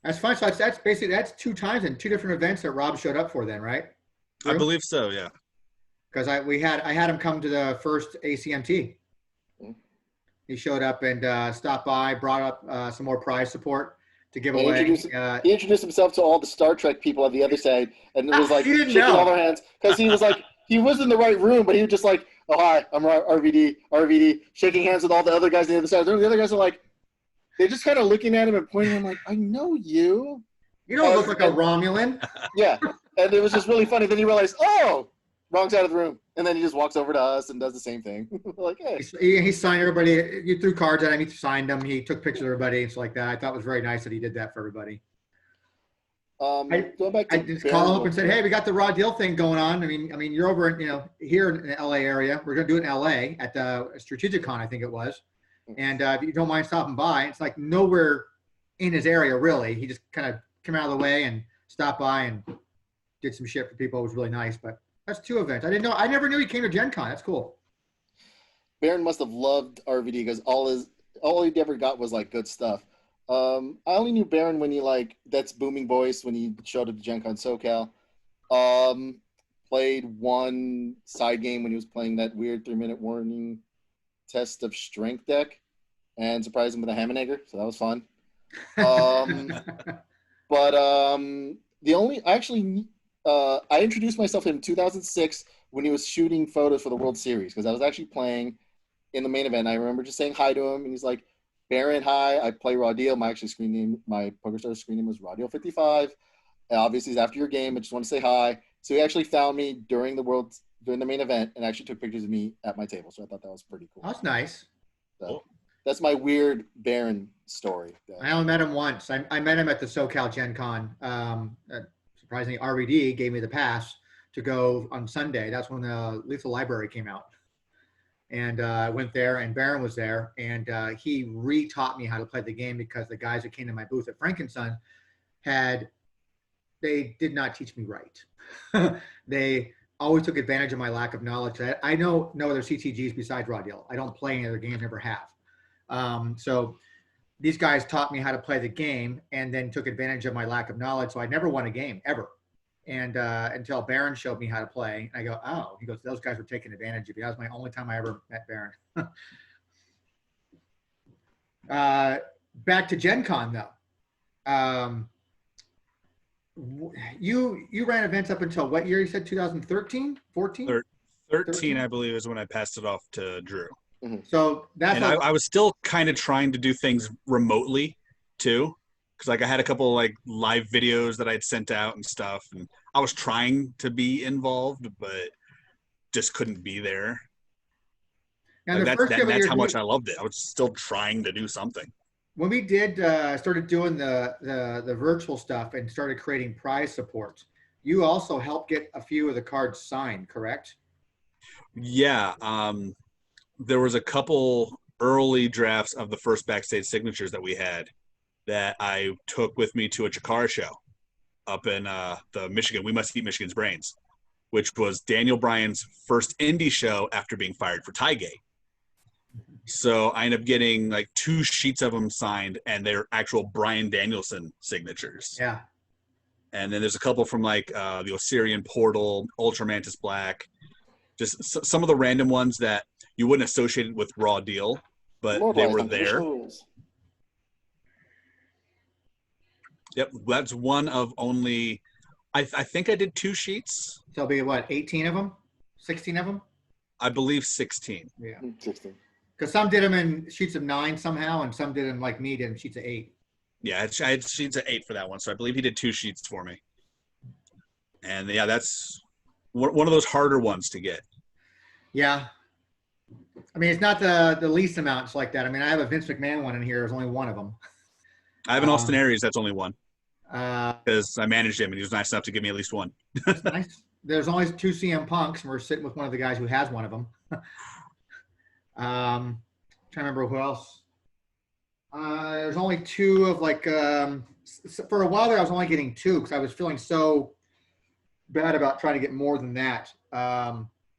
S1: That's fun. So that's basically 2 times in 2 different events that Rob showed up for then, right?
S3: Drew? I believe so, yeah.
S1: Because I had him come to the first ACMT. He showed up and stopped by, brought up some more prize support. to give
S2: He
S1: away.
S2: he introduced himself to all the Star Trek people on the other side, and it was like
S1: You didn't
S2: shaking
S1: know.
S2: all their hands because he was like he was in the right room, but he was just like, "Oh hi, I'm RVD," shaking hands with all the other guys on the other side. The other guys are like, they're just kind of looking at him and pointing. I'm like, I know you.
S1: You don't look like a Romulan.
S2: Yeah, and it was just really funny. Then he realized, oh, wrong side of the room, and then he just walks over to us and does the same thing. Like, hey.
S1: He signed everybody. You threw cards at him. He signed them. He took pictures of everybody and stuff like that. I thought it was very nice that he did that for everybody.
S2: Going back to
S1: I just called him up and said, "Hey, we got the Raw Deal thing going on. I mean, you're over in, here in the LA area. We're going to do it in LA at the Strategicon, I think it was. And if you don't mind stopping by, it's like nowhere in his area, really. He just kind of came out of the way and stopped by and did some shit for people. It was really nice. But that's 2 events. I never knew he came to Gen Con. That's cool.
S2: Baron must have loved RVD because all he ever got was like good stuff. I only knew Baron when he that's Booming Voice when he showed up to Gen Con SoCal. Played one side game when he was playing that weird 3-minute warning test of strength deck and surprised him with a Hammenegger, so that was fun. But I introduced myself in 2006 when he was shooting photos for the World Series because I was actually playing in the main event. I remember just saying hi to him, and he's like, Baron, hi, I play Raw Deal. My PokerStars screen name was Raw Deal 55. Obviously, it's after your game. I just want to say hi. So he actually found me during the main event and actually took pictures of me at my table. So I thought that was pretty cool.
S1: That's nice.
S2: So that's my weird Baron story.
S1: I only met him once. I met him at the SoCal Gen Con. Surprisingly, RVD gave me the pass to go on Sunday. That's when the Lethal Library came out. And I went there, and Baron was there, and he re-taught me how to play the game because the guys that came to my booth at Frankenson they did not teach me right. They always took advantage of my lack of knowledge. I know no other CTGs besides Raw Deal. I don't play any other games, never have. So these guys taught me how to play the game and then took advantage of my lack of knowledge. So I never won a game, ever. And until Baron showed me how to play, I go, oh, he goes, those guys were taking advantage of me. That was my only time I ever met Baron. Back to Gen Con though. You ran events up until what year? You said 2013, 14?
S3: 13, I believe, is when I passed it off to Drew.
S2: Mm-hmm.
S1: So that's
S3: I was still kind of trying to do things remotely too. Because I had a couple live videos that I'd sent out and stuff, and I was trying to be involved, but just couldn't be there.
S1: Now,
S3: that's how much I loved it. I was still trying to do something.
S1: When we started doing the virtual stuff and started creating prize support, you also helped get a few of the cards signed, correct?
S3: Yeah. There was a couple early drafts of the first backstage signatures that we had that I took with me to a Chikara show up in the Michigan. We Must Eat Michigan's Brains, which was Daniel Bryan's first indie show after being fired for Tiegate. So I ended up getting 2 sheets of them signed, and they're actual Bryan Danielson signatures.
S1: Yeah.
S3: And then there's a couple from the Osirian Portal, Ultramantis Black, just some of the random ones that you wouldn't associate with Raw Deal, but they were there. Yep, that's one of only. I think I did 2 sheets.
S1: So it'll be what, 18 of them, 16 of them?
S3: I believe 16.
S1: Yeah,
S2: 16.
S1: Because some did them in sheets of 9 somehow, and some did them like me did in sheets of 8.
S3: Yeah, I had sheets of 8 for that one, so I believe he did 2 sheets for me. And yeah, that's one of those harder ones to get.
S1: Yeah, I mean it's not the least amounts like that. I mean I have a Vince McMahon one in here. There's only one of them.
S3: I have an Austin Aries. That's only one.
S1: Because
S3: I managed him, and he was nice enough to give me at least one.
S1: Nice. There's only 2 CM Punks, and we're sitting with one of the guys who has one of them. Trying to remember who else. There's only 2 of for a while there, I was only getting 2 because I was feeling so bad about trying to get more than that.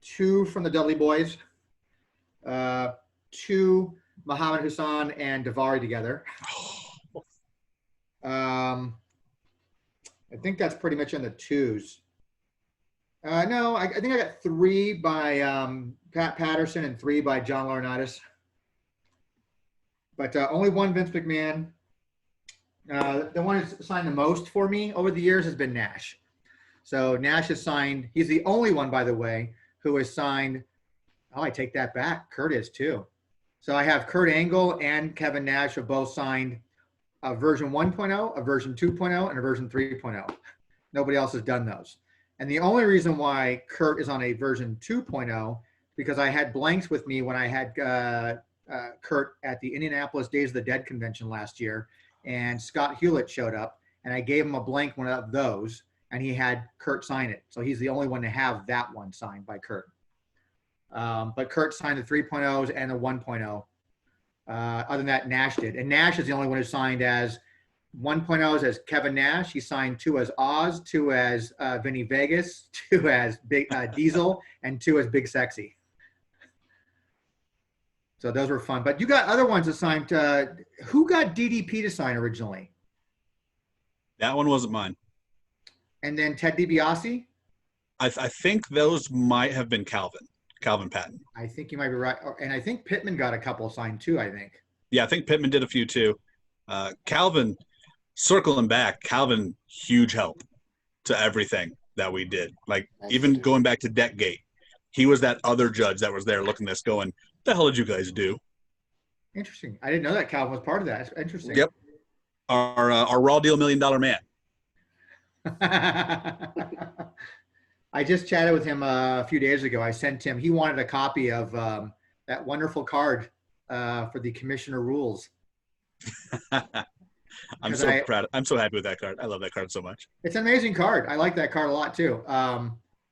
S1: 2 from the Dudley Boys, 2 Muhammad Hassan and Davari together. I think that's pretty much in the 2s. No, I think I got 3 by Pat Patterson and 3 by John Laurinaitis. But only 1 Vince McMahon. The one who's signed the most for me over the years has been Nash. So Nash has signed. He's the only one, by the way, who has signed. Oh, I take that back. Kurt is too. So I have Kurt Angle and Kevin Nash have both signed a version 1.0, a version 2.0, and a version 3.0. Nobody else has done those. And the only reason why Kurt is on a version 2.0 because I had blanks with me when I had Kurt at the Indianapolis Days of the Dead convention last year, and Scott Hewlett showed up, and I gave him a blank one of those, and he had Kurt sign it. So he's the only one to have that one signed by Kurt. But Kurt signed the 3.0s and the 1.0. Other than that, Nash did. And Nash is the only one who signed as 1.0s as Kevin Nash. He signed 2 as Oz, 2 as Vinny Vegas, 2 as Big Diesel, and 2 as Big Sexy. So those were fun. But you got other ones assigned. Who got DDP to sign originally?
S3: That one wasn't mine.
S1: And then Ted DiBiase?
S3: I think those might have been Calvin Patton.
S1: I think you might be right. And I think Pittman got a couple signed too, I think.
S3: Yeah, I think Pittman did a few too. Calvin, circling back, Calvin, huge help to everything that we did. Like, even going back to Deckgate, he was that other judge that was there looking at this going, the hell did you guys do?
S1: Interesting. I didn't know that Calvin was part of that. It's interesting.
S3: Yep. Our Raw Deal $1 Million Man.
S1: I just chatted with him a few days ago. I sent him, he wanted a copy of that wonderful card for the Commissioner Rules.
S3: I'm so proud. I'm so happy with that card. I love that card so much.
S1: It's an amazing card. I like that card a lot too.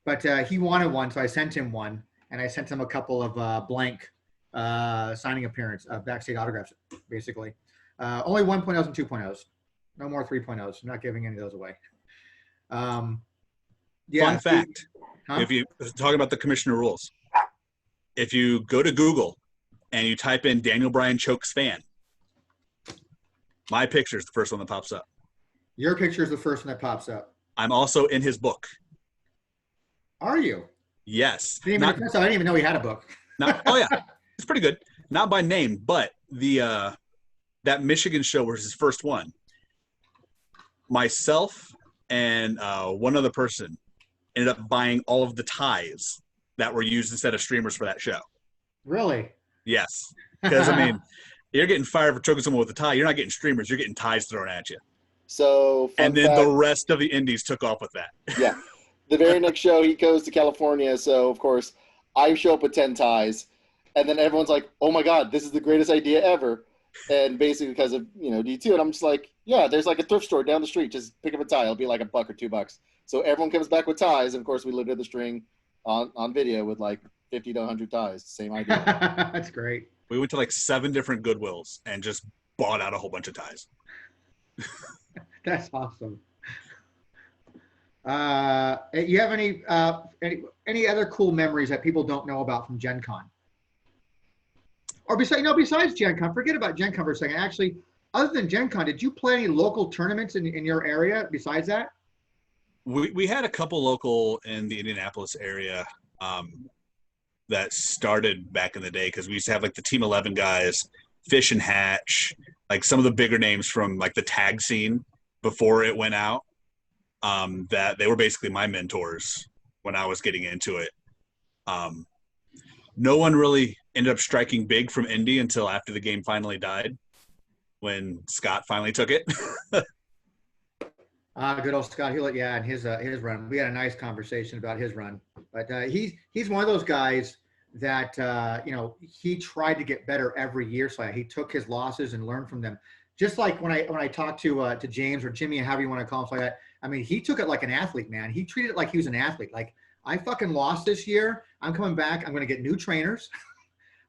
S1: But he wanted one, so I sent him one, and I sent him a couple of blank signing appearance, backstage autographs, basically. Only 1.0s and 2.0s. No more 3.0s. I'm not giving any of those away. Yeah,
S3: Fun fact, if you talking about the Commissioner Rules, if you go to Google and you type in Daniel Bryan Chokes fan, my picture is the first one that pops up.
S1: Your picture is the first one that pops up.
S3: I'm also in his book.
S1: Are you?
S3: Yes.
S1: I didn't even know he had a book.
S3: Oh yeah, it's pretty good. Not by name, but the that Michigan show was his first one. Myself and one other person ended up buying all of the ties that were used instead of streamers for that show.
S1: Really?
S3: Yes. Because, I mean, you're getting fired for choking someone with a tie. You're not getting streamers. You're getting ties thrown at you.
S2: So,
S3: and then the rest of the indies took off with that.
S2: Yeah. The very next show, he goes to California. So, of course, I show up with 10 ties. And then everyone's like, oh, my God, this is the greatest idea ever. And basically because of, D2. And I'm just like, yeah, there's like a thrift store down the street. Just pick up a tie. It'll be like $1 or $2. So everyone comes back with ties. And, of course, we looked at the string on video with like 50 to 100 ties. Same idea.
S1: That's great.
S3: We went to like 7 different Goodwills and just bought out a whole bunch of ties.
S1: That's awesome. You have any other cool memories that people don't know about from Gen Con? Or besides Gen Con, forget about Gen Con for a second. Actually, other than Gen Con, did you play any local tournaments in your area besides that?
S3: We had a couple local in the Indianapolis area that started back in the day because we used to have like the Team 11 guys, Fish and Hatch, like some of the bigger names from like the tag scene before it went out, that they were basically my mentors when I was getting into it. No one really ended up striking big from Indy until after the game finally died, when Scott finally took it.
S1: Good old Scott Hewlett, yeah, and his run. We had a nice conversation about his run, but he's one of those guys that he tried to get better every year. So he took his losses and learned from them. Just like when I talked to James or Jimmy, however you want to call him, like that. I mean, he took it like an athlete, man. He treated it like he was an athlete. Like, I fucking lost this year. I'm coming back. I'm going to get new trainers.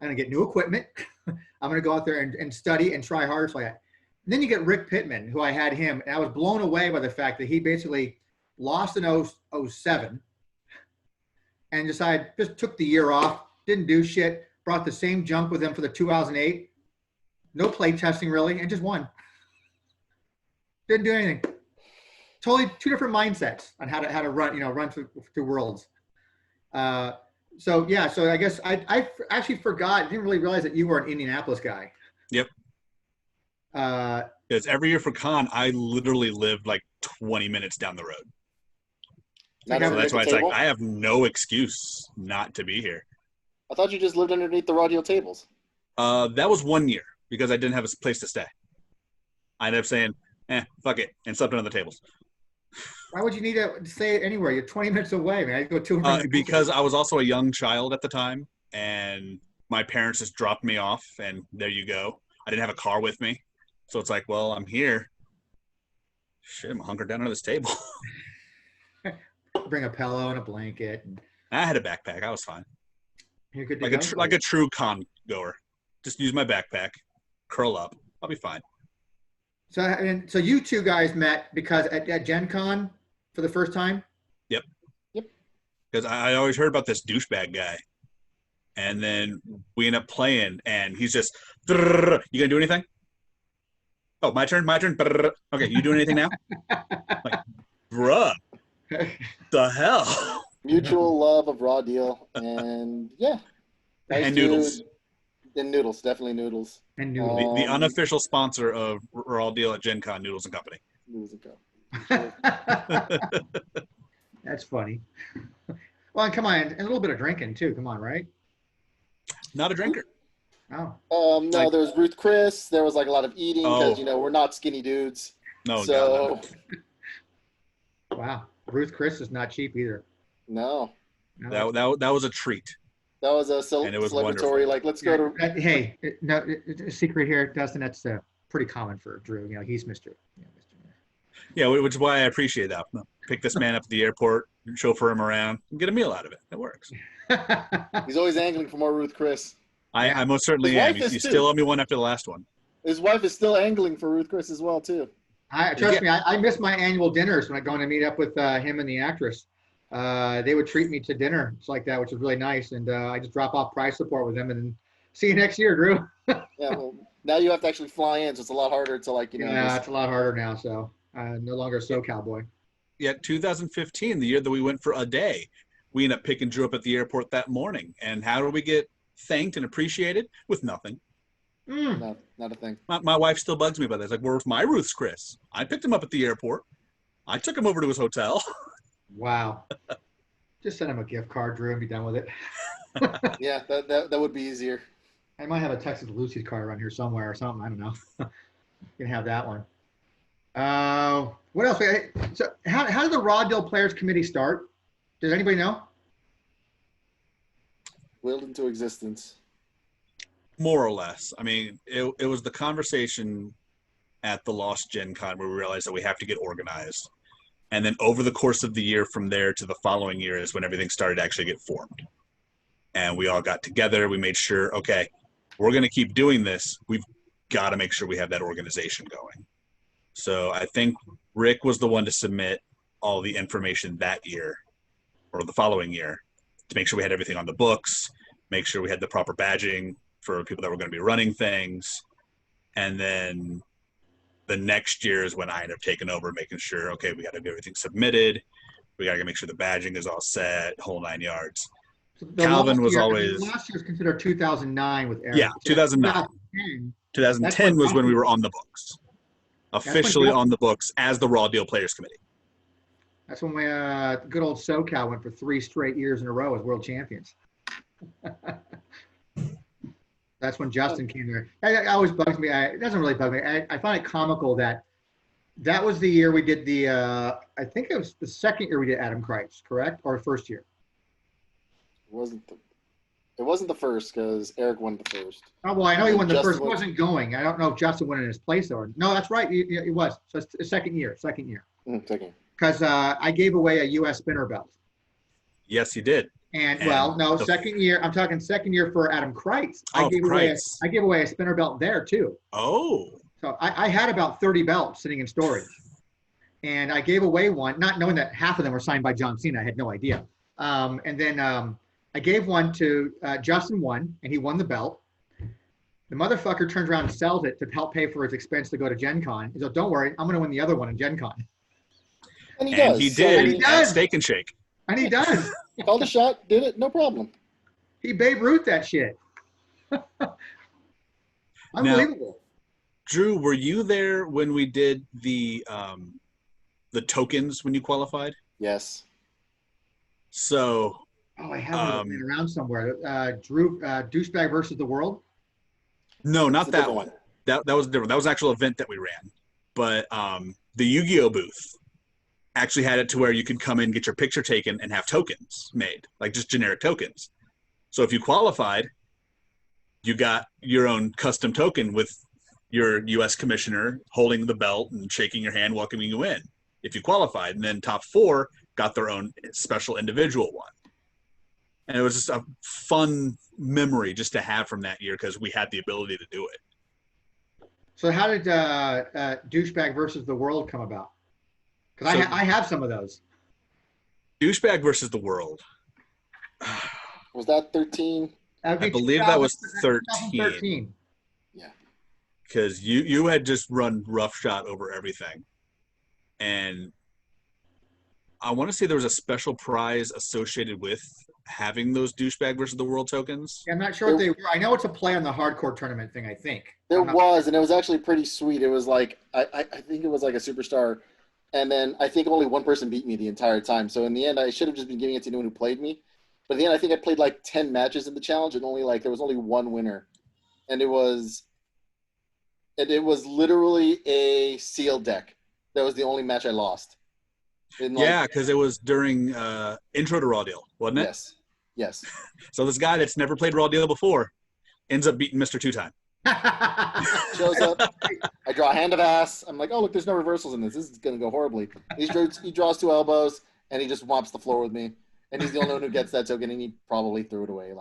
S1: I'm going to get new equipment. I'm going to go out there and study and try harder. So like that. And then you get Rick Pittman, who I had him, and I was blown away by the fact that he basically lost in 07 and just took the year off, didn't do shit, brought the same junk with him for the 2008, no play testing really, and just won. Didn't do anything. Totally two different mindsets on how to run through worlds. So I guess I actually forgot, didn't really realize that you were an Indianapolis guy.
S3: Yep. Because every year for con, I literally lived like 20 minutes down the road.
S2: Not
S3: So
S2: underneath
S3: that's
S2: the
S3: why it's like
S2: table?
S3: I have no excuse not to be here.
S2: I thought you just lived underneath the raw deal tables.
S3: That was 1 year because I didn't have a place to stay. I ended up saying, fuck it, and slept under the tables.
S1: Why would you need to stay anywhere? You're 20 minutes away, man. I go 200
S3: Because I was also a young child at the time, and my parents just dropped me off, and there you go. I didn't have a car with me. So it's like, well, I'm here. Shit, I'm hunkered down under this table.
S1: Bring a pillow and a blanket. And
S3: I had a backpack. I was fine.
S1: you're good to
S3: Like
S1: go.
S3: like a true con goer. Just use my backpack, curl up. I'll be fine.
S1: So you two guys met because at Gen Con for the first time?
S3: Yep.
S2: Yep.
S3: Because I always heard about this douchebag guy. And then we end up playing, and he's just, you gonna do anything? Oh, my turn. Okay, you doing anything now? Like, bruh, the hell?
S2: Mutual love of raw deal, and yeah. Nice
S3: And
S2: dude.
S3: noodles.
S2: And noodles, definitely noodles.
S1: And noodles.
S3: The unofficial sponsor of Raw Deal at Gen Con, Noodles and Company.
S2: Noodles and co.
S1: That's funny. Well, and come on, and a little bit of drinking too. Come on, right?
S3: Not a drinker.
S1: Oh,
S2: No,
S3: Like-
S2: there was Ruth Chris. There was like a lot of eating because
S3: Oh.
S2: we're not skinny dudes.
S3: No,
S2: So
S1: wow. Ruth Chris is not cheap either.
S2: no,
S1: No.
S3: that was a treat.
S2: that was a
S3: And it was
S2: celebratory.
S3: wonderful.
S2: Like, let's go to.
S1: Hey, a secret here, Dustin. That's pretty common for Drew. You know, he's Mr.
S3: Yeah, which is why I appreciate that. Pick this man up at the airport, chauffeur him around, and get a meal out of it. It works.
S2: He's always angling for more Ruth Chris.
S3: I most certainly
S2: His
S3: am.
S2: wife
S3: You
S2: is too.
S3: still owe me one after the last one.
S2: His wife is still angling for Ruth Chris as well too.
S1: Trust me, I miss my annual dinners when I go to meet up with him and the actress. They would treat me to dinner like that, which is really nice. And I just drop off prize support with them and see you next year, Drew.
S2: Yeah, well, now you have to actually fly in, so it's a lot harder to
S1: Yeah,
S2: just-
S1: it's a lot harder now. So no longer so cowboy.
S3: Yet 2015, the year that we went for a day, we ended up picking Drew up at the airport that morning. And how do we get thanked and appreciated? With nothing.
S1: Mm.
S2: not a thing.
S3: My wife still bugs me about this. Like, where's my Ruth's Chris? I picked him up at the airport. I took him over to his hotel.
S1: Wow. Just send him a gift card, Drew, and be done with it.
S2: Yeah, that would be easier.
S1: I might have a Texas Lucy's card around here somewhere or something. I don't know. You can have that one. What else? So how did the Raw Deal Players Committee start? Does anybody know?
S2: Willed into existence.
S3: More or less. I mean, it was the conversation at the Lost Gen Con where we realized that we have to get organized. And then over the course of the year from there to the following year is when everything started to actually get formed. And we all got together. We made sure, okay, we're going to keep doing this. We've got to make sure we have that organization going. So I think Rick was the one to submit all the information that year or the following year to make sure we had everything on the books, make sure we had the proper badging for people that were going to be running things. And then the next year is when I ended up taking over, making sure, okay, we got to get everything submitted. We got to make sure the badging is all set, whole 9 yards.
S1: So
S3: Calvin was
S1: the
S3: always-
S1: last year was considered 2009 with Eric.
S3: Yeah, 2009. 2010 was when we were on the books, officially on the books as the Raw Deal Players Committee.
S1: That's when we, good old SoCal went for 3 straight years in a row as world champions. That's when Justin came there. It always bugs me. It doesn't really bug me. I find it comical that was the year we did the, I think it was the second year we did Adam Kreitz, correct? Or first year?
S2: It wasn't the first because Eric won the first.
S1: Oh, well, I know he won the
S2: Justin
S1: first. He wasn't going. I don't know if Justin went in his place or no. That's right. It was. So it's the second year. Second. Because I gave away a U.S. spinner belt.
S3: Yes, he did.
S1: And well, no, second year. I'm talking second year for Adam Kreitz. I gave away a spinner belt there too.
S3: Oh.
S1: So I had about 30 belts sitting in storage, and I gave away one, not knowing that half of them were signed by John Cena. I had no idea. And then I gave one to Justin won, and he won the belt. The motherfucker turns around and sells it to help pay for his expense to go to Gen Con. He goes, "Don't worry, I'm going to win the other one in Gen Con."
S2: And he does.
S3: He did.
S1: And he does.
S3: At Steak and Shake.
S1: And he does.
S2: Called a shot, did it, no problem.
S1: He Babe Ruth that shit. Unbelievable.
S3: Drew, were you there when we did the tokens when you qualified?
S2: Yes.
S3: So,
S1: Oh, I have it around somewhere. Drew, douchebag versus the world.
S3: no,
S2: It's
S3: not
S2: a
S3: that
S2: different
S3: one. That was different. That was an actual event that we ran. But the Yu-Gi-Oh booth actually had it to where you could come in, get your picture taken, and have tokens made, like just generic tokens. So if you qualified, you got your own custom token with your U.S. commissioner holding the belt and shaking your hand, welcoming you in. If you qualified, and then top 4 got their own special individual one. And it was just a fun memory just to have from that year because we had the ability to do it.
S1: So how did douchebag versus the world come about? Because
S3: So-
S1: I have some of those.
S3: Douchebag versus the world.
S2: Was that 13?
S1: That would be
S3: I believe that was
S1: 2013.
S2: Yeah.
S3: Because you had just run roughshod over everything. And I want to say there was a special prize associated with having those douchebag versus the world tokens.
S1: Yeah, I'm not sure what they were. I know it's a play on the hardcore tournament thing, I think.
S2: There was, and it was actually pretty sweet. It was like, I think it was like a superstar. And then I think only one person beat me the entire time. So in the end, I should have just been giving it to anyone who played me. But in the end, I think I played like 10 matches in the challenge, and there was only one winner. And it was literally a sealed deck. That was the only match I lost.
S3: Yeah, because it was during Intro to Raw Deal, wasn't it?
S2: Yes.
S3: So this guy that's never played Raw Deal before ends up beating Mr. Two-Time.
S2: Shows up. I draw a hand of ass. I'm like, oh, look, there's no reversals in this. This is going to go horribly. He draws 2 elbows, and he just whops the floor with me. And he's the only one who gets that token, and he probably threw it away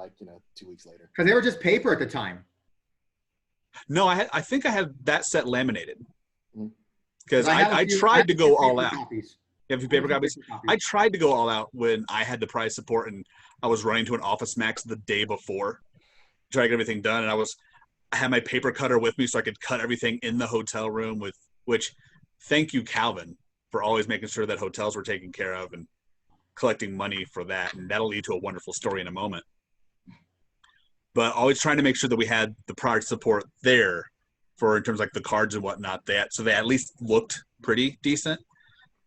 S2: 2 weeks later.
S1: Because they were just paper at the time.
S3: No, I think I had that set laminated.
S2: Mhm.
S3: Because I tried to go all out.
S1: Copies.
S3: You have a few paper copies? I tried to go all out when I had the prize support and I was running to an Office Max the day before, trying to get everything done. And I had my paper cutter with me so I could cut everything in the hotel room which thank you, Calvin, for always making sure that hotels were taken care of and collecting money for that. And that'll lead to a wonderful story in a moment. But always trying to make sure that we had the prize support there for in terms of like the cards and whatnot, so they at least looked pretty decent.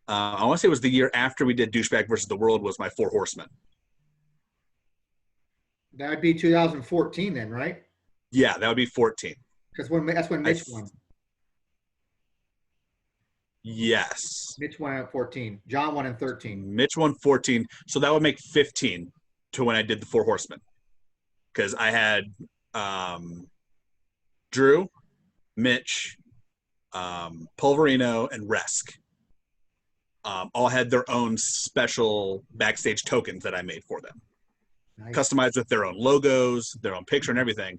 S3: I want to say it was the year after we did Douchebag versus the World was my 4 Horsemen.
S1: That would be 2014 then, right?
S3: Yeah, that would be 14.
S1: Because that's when Mitch won.
S3: Yes.
S1: Mitch won at 14. John won in 13.
S3: Mitch won 14. So that would make 15 to when I did the 4 Horsemen. Because I had Drew, Mitch, Pulverino, and Resk. All had their own special backstage tokens that I made for them.
S1: Nice.
S3: Customized with their own logos, their own picture and everything.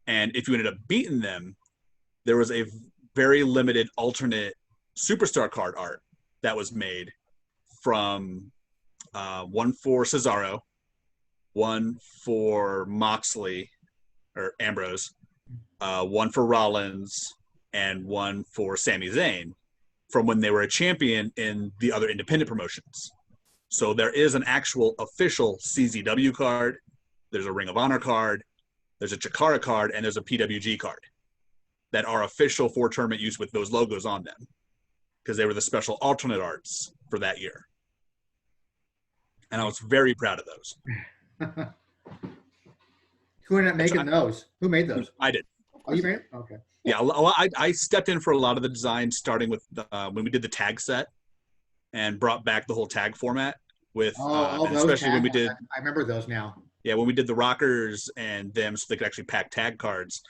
S3: And if you ended up beating them, there was a very limited alternate superstar card art that was made from one for Cesaro, one for Moxley or Ambrose, one for Rollins, and one for Sami Zayn from when they were a champion in the other independent promotions. So there is an actual official CZW card, there's a Ring of Honor card, there's a Chikara card, and there's a PWG card that are official for tournament use with those logos on them because they were the special alternate arts for that year. And I was very proud of those.
S1: Who ended up making those? Who made those?
S3: I did.
S1: Oh, you made it? Okay.
S3: Yeah, I stepped in for a lot of the designs, starting with when we did the tag set and brought back the whole tag format with,
S1: those
S3: especially when we did.
S1: I remember those now.
S3: Yeah, when we did the Rockers and them so they could actually pack tag cards,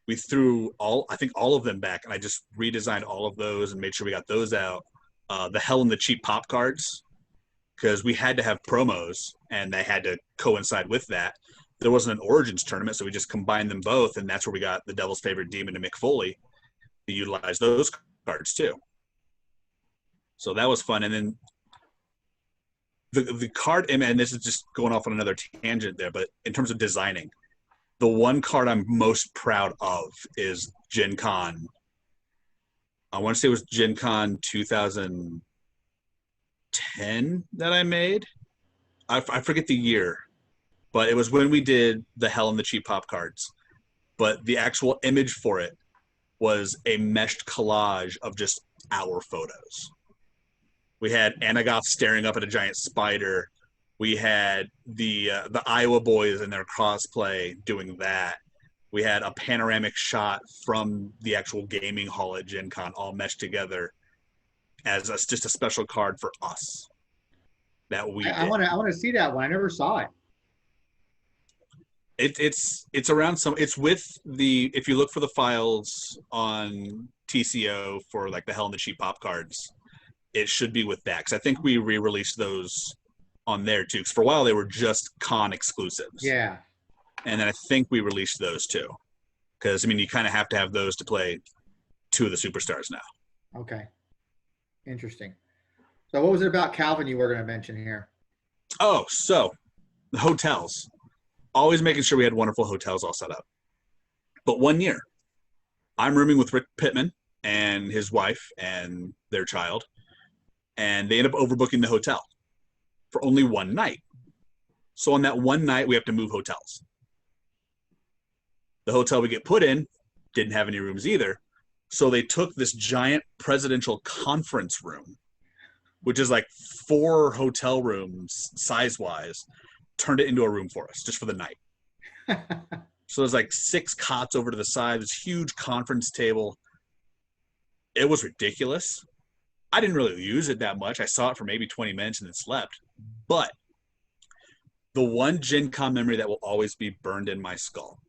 S3: we threw I think all of them back, and I just redesigned all of those and made sure we got those out. The Hell in the Cheap Pop cards, because we had to have promos, and they had to coincide with that. There wasn't an Origins tournament, so we just combined them both, and that's where we got the Devil's Favorite Demon and Mick Foley to utilize those cards too. So that was fun. And then the card, and this is just going off on another tangent there, but in terms of designing, the one card I'm most proud of is Gen Con. I want to say it was Gen Con 2010 that I made. I forget the year. But it was when we did the Hell in the Cheap Pop cards. But the actual image for it was a meshed collage of just our photos. We had Anagoth staring up at a giant spider. We had the Iowa boys in their cosplay doing that. We had a panoramic shot from the actual gaming hall at Gen Con all meshed together as just a special card for us that we
S1: I want to see that one. I never saw it.
S3: It's around some. It's with the, if you look for the files on TCO for like the Hell in the Sheep pop cards, it should be with that, because I think we re-released those on there too. Because for a while they were just con exclusives.
S1: Yeah.
S3: And then I think we released those too, because I mean you kind of have to have those to play two of the superstars now.
S1: Okay. Interesting. So what was it about Calvin you were going to mention here?
S3: Oh, so the hotels. Always making sure we had wonderful hotels all set up. But one year, I'm rooming with Rick Pittman and his wife and their child, and they end up overbooking the hotel for only one night. So on that one night, we have to move hotels. The hotel we get put in didn't have any rooms either. So they took this giant presidential conference room, which is like 4 hotel rooms size-wise, turned it into a room for us just for the night. So there's like 6 cots over to the side, this huge conference table. It was ridiculous. I didn't really use it that much. I saw it for maybe 20 minutes and then slept. But the one Gen Con memory that will always be burned in my skull.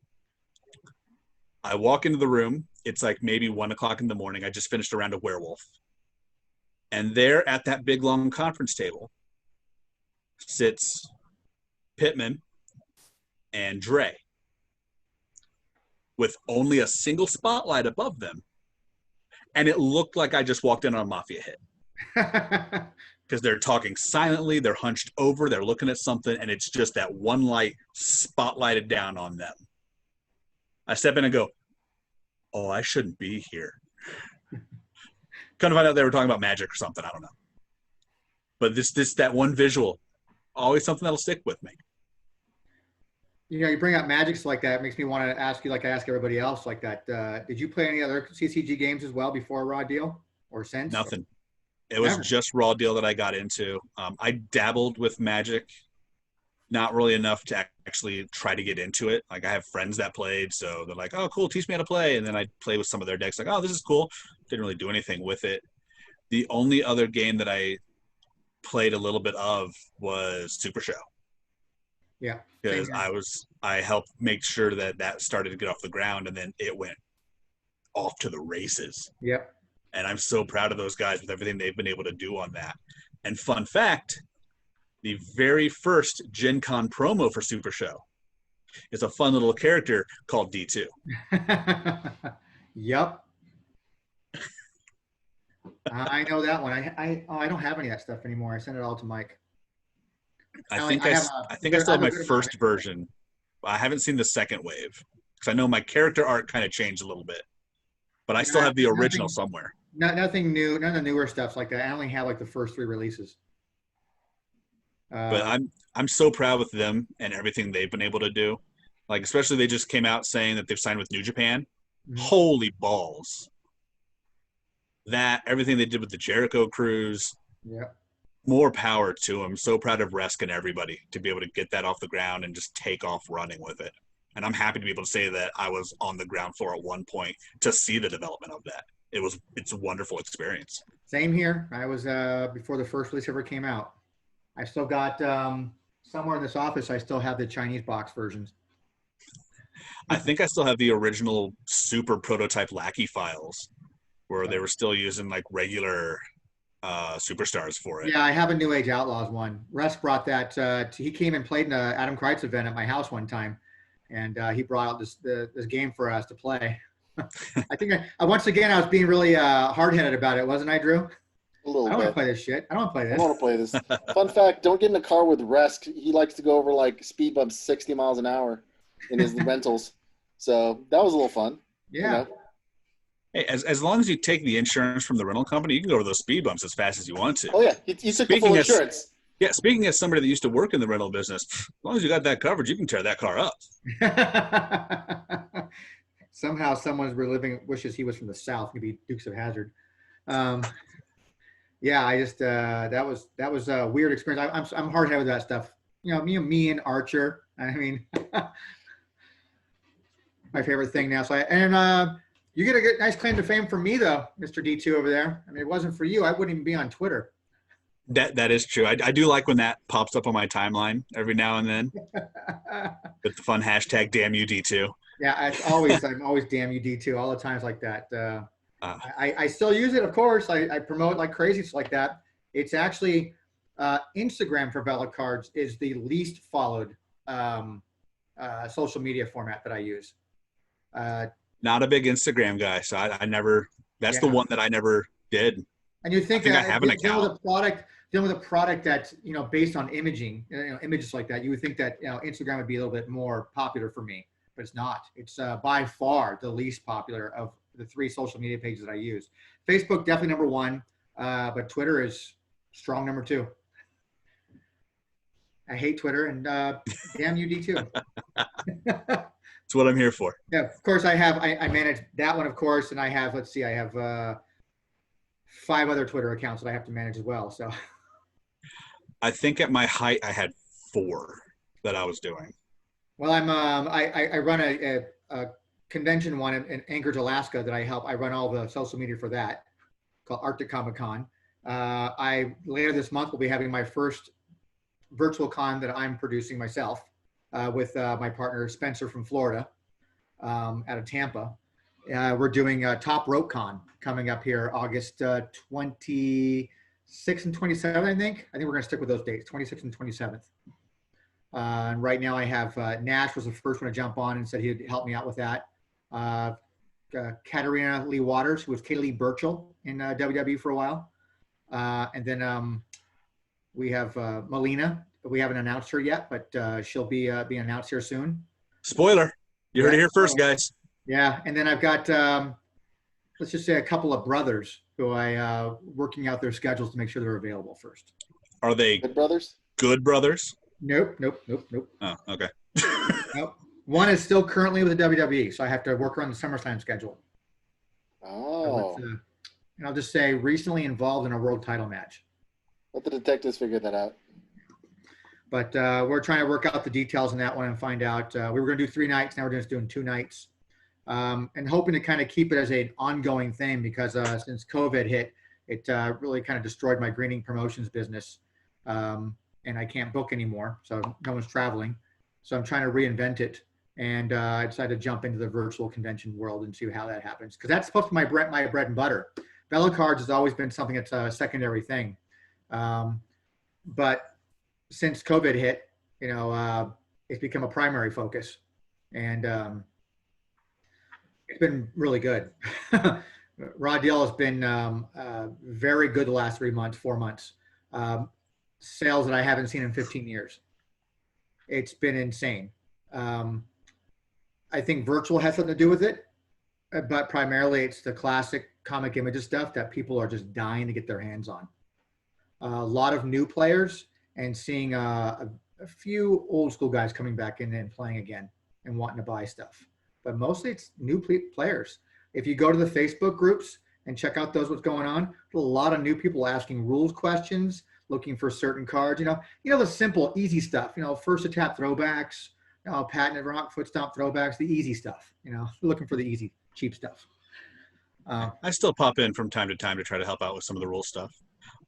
S3: I walk into the room. It's like maybe 1 o'clock in the morning. I just finished a round of Werewolf. And there at that big, long conference table sits Pittman and Dre with only a single spotlight above them. And it looked like I just walked in on a Mafia hit. Because they're talking silently, they're hunched over, they're looking at something, and it's just that one light spotlighted down on them. I step in and go, oh, I shouldn't be here. Kind of find out they were talking about magic or something, I don't know. But that one visual, always something that'll stick with me.
S1: You know, you bring up magics like that, it makes me want to ask you, like I ask everybody else like that. Did you play any other CCG games as well before Raw Deal or since?
S3: Nothing. It was just Raw Deal that I got into. I dabbled with Magic, not really enough to actually try to get into it. Like I have friends that played, so they're like, "Oh, cool, teach me how to play." And then I play with some of their decks. Like, "Oh, this is cool." Didn't really do anything with it. The only other game that I played a little bit of was Super Show.
S1: Yeah,
S3: because I helped make sure that started to get off the ground, and then it went off to the races.
S1: Yep.
S3: And I'm so proud of those guys with everything they've been able to do on that. And fun fact, the very first Gen Con promo for Super Show is a fun little character called D2.
S1: Yep. I know that one. I don't have any of that stuff anymore. I sent it all to Mike.
S3: I think I still have my first version. I haven't seen the second wave because I know my character art kind of changed a little bit, but I still have the original somewhere.
S1: Nothing new. None of the newer stuffs like that. I only have like the first 3 releases.
S3: But I'm so proud with them and everything they've been able to do. Like especially they just came out saying that they've signed with New Japan. Mm-hmm. Holy balls! That everything they did with the Jericho Cruise.
S1: Yeah.
S3: More power to them. So proud of Resk and everybody to be able to get that off the ground and just take off running with it. And I'm happy to be able to say that I was on the ground floor at one point to see the development of that. It's a wonderful experience.
S1: Same here. I was before the first release ever came out. I still got somewhere in this office. I still have the Chinese box versions.
S3: I think I still have the original super prototype Lackey files, where they were still using like regular superstars for it.
S1: Yeah, I have a New Age Outlaws one. Russ brought that. He came and played in an Adam Kreitz event at my house one time, and he brought out this game for us to play. I think once again I was being really hard-headed about it, wasn't I, Drew?
S2: A little bit.
S1: I don't want to play this shit. I don't want to play this.
S2: I want to play this. Fun fact, don't get in a car with Resk. He likes to go over like speed bumps 60 miles an hour in his rentals. So that was a little fun.
S1: Yeah.
S2: You know?
S3: Hey, as long as you take the insurance from the rental company, you can go over those speed bumps as fast as you want to.
S2: Oh, yeah. You took the full insurance.
S3: Yeah, speaking as somebody that used to work in the rental business, as long as you got that coverage, you can tear that car up.
S1: Somehow someone's reliving wishes he was from the South, maybe Dukes of Hazzard. Yeah, I just that was a weird experience. I'm hard headed with that stuff. Me and Archer. I mean, my favorite thing now. You get a good, nice claim to fame from me though, Mr. D2 over there. I mean, if it wasn't for you, I wouldn't even be on Twitter.
S3: That is true. I do like when that pops up on my timeline every now and then with the fun hashtag damn you D2.
S1: Yeah, I'm always damn you D2 all the times like that. I still use it, of course. I promote like crazy. It's like that. It's actually Instagram for VelaCards is the least followed social media format that I use.
S3: Not a big Instagram guy, so I never. That's the one that I never did.
S1: And you think
S3: I have an account.
S1: Dealing with a product that's based on imaging, images like that, you would think that Instagram would be a little bit more popular for me, but it's not. It's by far the least popular of the 3 social media pages that I use. Facebook definitely number 1, but Twitter is strong number 2. I hate Twitter, and damn you D2.
S3: That's what I'm here for.
S1: Yeah, of course I manage that one, of course, and I have 5 other Twitter accounts that I have to manage as well. So
S3: I think at my height I had 4 that I was doing.
S1: Well, I run a convention one in Anchorage, Alaska that I run all the social media for that, called Arctic Comic Con. Later this month will be having my first virtual con that I'm producing myself with my partner Spencer from Florida out of Tampa. We're doing Top Rope Con coming up here August 26th and 27th, I think. I think we're going to stick with those dates, 26th and 27th. And right now I have Nash was the first one to jump on and said he'd help me out with that. Katarina Lee Waters, who was Kaylee Lee Burchell in WWE for a while. And then we have Melina. We haven't announced her yet, but she'll be announced here soon.
S3: Spoiler. You heard it here first, guys.
S1: Yeah. And then I've got, let's just say a couple of brothers who I working out their schedules to make sure they're available first.
S3: Are they
S2: Good brothers?
S3: Good brothers?
S1: Nope.
S3: Oh, okay.
S1: Nope. One is still currently with the WWE, so I have to work around the SummerSlam schedule.
S2: Oh.
S1: And I'll just say recently involved in a world title match.
S2: Let the detectives figure that out.
S1: But we're trying to work out the details on that one and find out. We were going to do 3 nights. Now we're just doing 2 nights. And hoping to kind of keep it as an ongoing thing because since COVID hit, it really kind of destroyed my greening promotions business. And I can't book anymore. So no one's traveling. So I'm trying to reinvent it. And I decided to jump into the virtual convention world and see how that happens. Because that's supposed to be my bread and butter. VelaCards has always been something that's a secondary thing. But since COVID hit, it's become a primary focus. And it's been really good. Raw Deal has been very good the last 4 months. Sales that I haven't seen in 15 years. It's been insane. I think virtual has something to do with it, but primarily it's the classic comic images stuff that people are just dying to get their hands on. A lot of new players and seeing a few old school guys coming back in and playing again and wanting to buy stuff. But mostly it's new players. If you go to the Facebook groups and check out what's going on, a lot of new people asking rules questions, looking for certain cards, the simple, easy stuff, first to tap throwbacks, patented rock, foot stomp throwbacks, the easy stuff, looking for the easy, cheap stuff.
S3: I still pop in from time to time to try to help out with some of the rule stuff.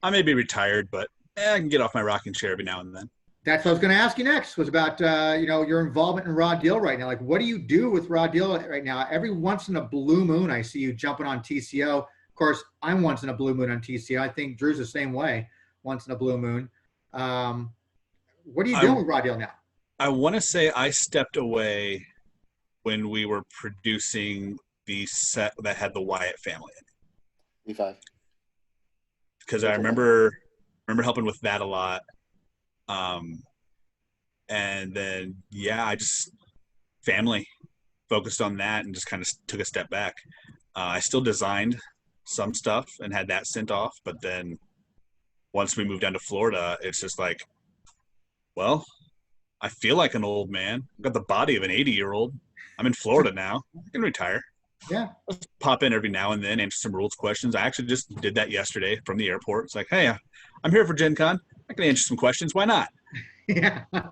S3: I may be retired, but I can get off my rocking chair every now and then.
S1: That's what I was going to ask you next, was about, your involvement in Raw Deal right now. Like, what do you do with Raw Deal right now? Every once in a blue moon, I see you jumping on TCO. Of course, I'm once in a blue moon on TCO. I think Drew's the same way, once in a blue moon. What are you doing with Raw Deal now?
S3: I want to say I stepped away when we were producing the set that had the Wyatt family in it.
S2: E5.
S3: Because I remember helping with that a lot. And then, I just family focused on that and just kind of took a step back. I still designed some stuff and had that sent off. But then once we moved down to Florida, it's just like, well, I feel like an old man. I've got the body of an 80-year-old. I'm in Florida now. I can retire.
S1: Yeah.
S3: Let's pop in every now and then, answer some rules questions. I actually just did that yesterday from the airport. It's like, hey, I'm here for Gen Con. I can answer some questions. Why not?
S1: Yeah. I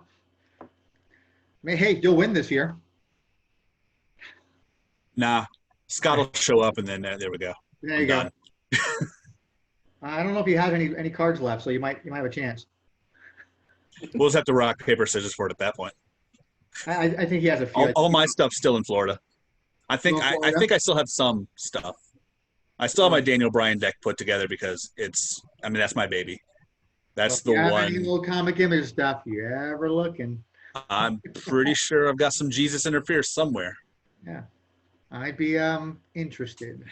S1: mean, hey, you'll win this year.
S3: Nah. Scott will show up, and then there we go.
S1: There you go. I don't know if he has any cards left, so you might have a chance.
S3: We'll just have to rock, paper, scissors for it at that point.
S1: I think he has a few.
S3: All my stuff's still in Florida. I think I still have some stuff. I still have my Daniel Bryan deck put together because that's my baby. That's the one.
S1: Any little comic image stuff you ever looking?
S3: I'm pretty sure I've got some Jesus Interferes somewhere.
S1: Yeah, I'd be interested.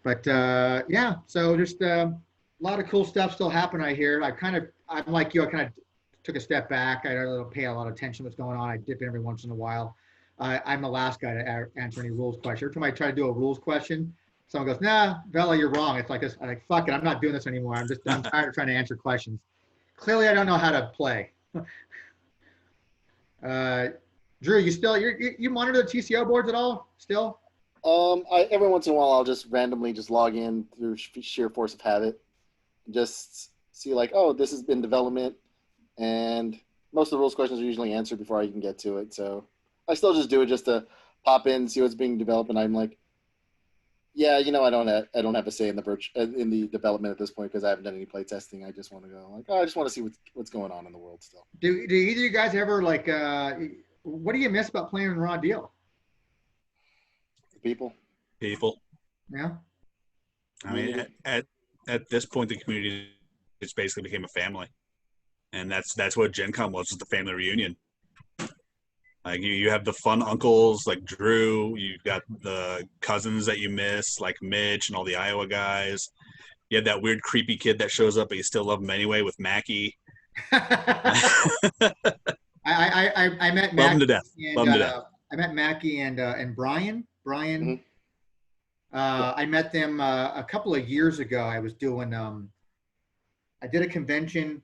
S1: But yeah, so just a lot of cool stuff still happening. I hear. I'm like you. I kind of took a step back. I don't pay a lot of attention to what's going on. I dip in every once in a while. I'm the last guy to answer any rules question. Every time I try to do a rules question, someone goes, "Nah, Vela, you're wrong." It's like this. I'm like, fuck it. I'm not doing this anymore. I'm tired of trying to answer questions. Clearly, I don't know how to play. Drew, you monitor the TCO boards at all? Still?
S2: Every once in a while, I'll just randomly just log in through sheer force of habit, just see like, oh, this has been development, and most of the rules questions are usually answered before I can get to it. So I still just do it just to pop in, see what's being developed, and I'm like, yeah, I don't have a say in the development at this point because I haven't done any play testing. I just want to go like, oh, I just want to see what's going on in the world still.
S1: Do either of you guys ever like? What do you miss about playing in Raw Deal?
S2: People.
S1: Yeah.
S3: I mean, at this point, the community just basically became a family, and that's what Gen Con was the family reunion. Like you have the fun uncles like Drew. You've got the cousins that you miss like Mitch and all the Iowa guys. You had that weird creepy kid that shows up, but you still love him anyway with Mackie.
S1: I met Mackie.
S3: Love him to death.
S1: I met Mackie and Brian.
S2: Mm-hmm.
S1: I met them a couple of years ago. I was doing I did a convention.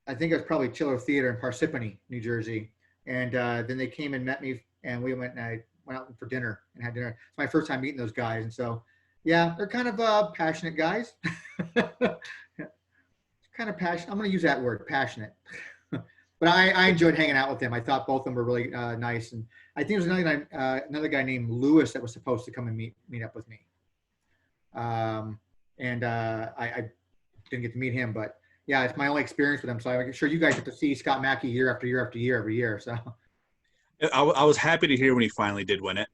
S1: I think it was probably Chiller Theater in Parsippany, New Jersey. And then they came and met me, and we went out for dinner and had dinner. It's my first time meeting those guys, and so yeah, they're kind of passionate guys. Kind of passionate. I'm going to use that word, passionate. But I enjoyed hanging out with them. I thought both of them were really nice, and I think there was another guy named Lewis that was supposed to come and meet up with me. And I didn't get to meet him, but yeah, it's my only experience with him. So I'm sure you guys get to see Scott Mackie year after year after year every year. So
S3: I was happy to hear when he finally did win it,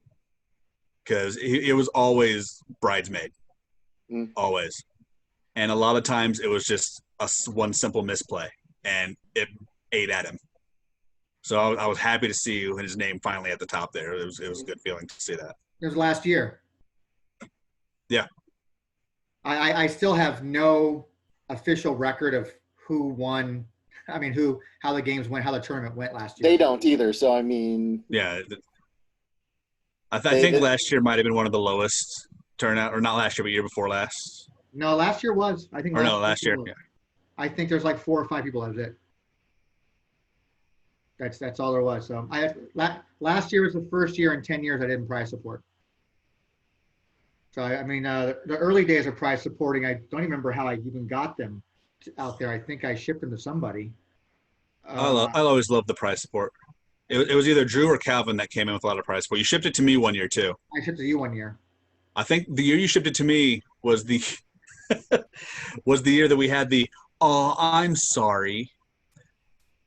S3: because it was always bridesmaid, always, and a lot of times it was just one simple misplay, and it ate at him. So I was happy to see his name finally at the top there. It was a good feeling to see that.
S1: It was last year.
S3: Yeah.
S1: I still have no official record of who won. I mean, how the games went, how the tournament went last year.
S2: They don't either. So I mean,
S3: yeah, I think last year might have been one of the lowest turnout, or not last year, but year before last.
S1: No, last year was. I think.
S3: Last year. Yeah.
S1: I think there's like 4 or 5 people. That was it. That's all there was. So last year was the first year in 10 years I didn't prize support. So I mean, the early days of prize supporting, I don't even remember how I even got them out there. I think I shipped them to somebody.
S3: I always loved the prize support. It was either Drew or Calvin that came in with a lot of prize support. You shipped it to me one year too.
S1: I shipped it to you one year.
S3: I think the year you shipped it to me was the year that we had the I'm sorry.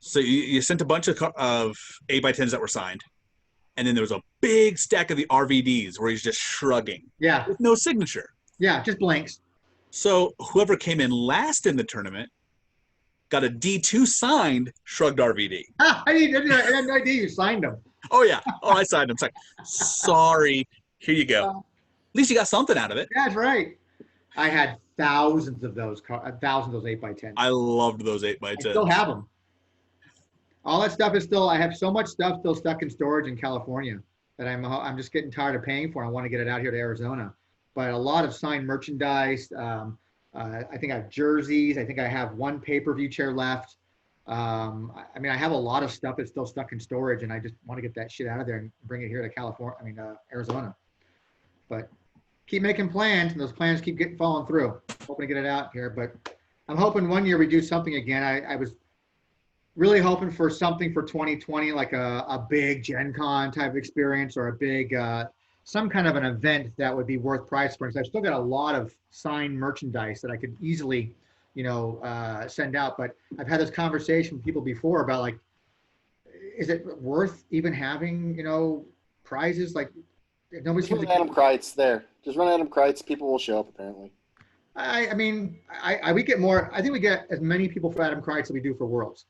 S3: So you sent a bunch of 8x10s that were signed, and then there was a big stack of the RVDs where he's just shrugging.
S1: Yeah.
S3: With no signature.
S1: Yeah, just blanks.
S3: So whoever came in last in the tournament got a D2 signed shrugged RVD.
S1: I had no idea you signed them.
S3: Oh, yeah. Oh, I signed them. It's like, sorry. Here you go. At least you got something out of it.
S1: That's right. I had thousands of those 8x10s.
S3: I loved those 8x10s.
S1: I still have them. All that stuff is still. I have so much stuff still stuck in storage in California that I'm just getting tired of paying for. I want to get it out here to Arizona. But a lot of signed merchandise. I think I have jerseys. I think I have one pay-per-view chair left. I mean, I have a lot of stuff that's still stuck in storage, and I just want to get that shit out of there and bring it here to California. I mean, Arizona. But keep making plans, and those plans keep getting falling through. Hoping to get it out here, but I'm hoping one year we do something again. I was really hoping for something for 2020, like a big Gen Con type of experience, or a big some kind of an event that would be worth price points. I've still got a lot of signed merchandise that I could easily, send out. But I've had this conversation with people before about, like, is it worth even having, prizes? Like, if nobody
S2: Just
S1: seems
S2: run Adam Kreitz there. Just run Adam Kreitz. People will show up, apparently.
S1: I mean, we get more. I think we get as many people for Adam Kreitz as we do for Worlds.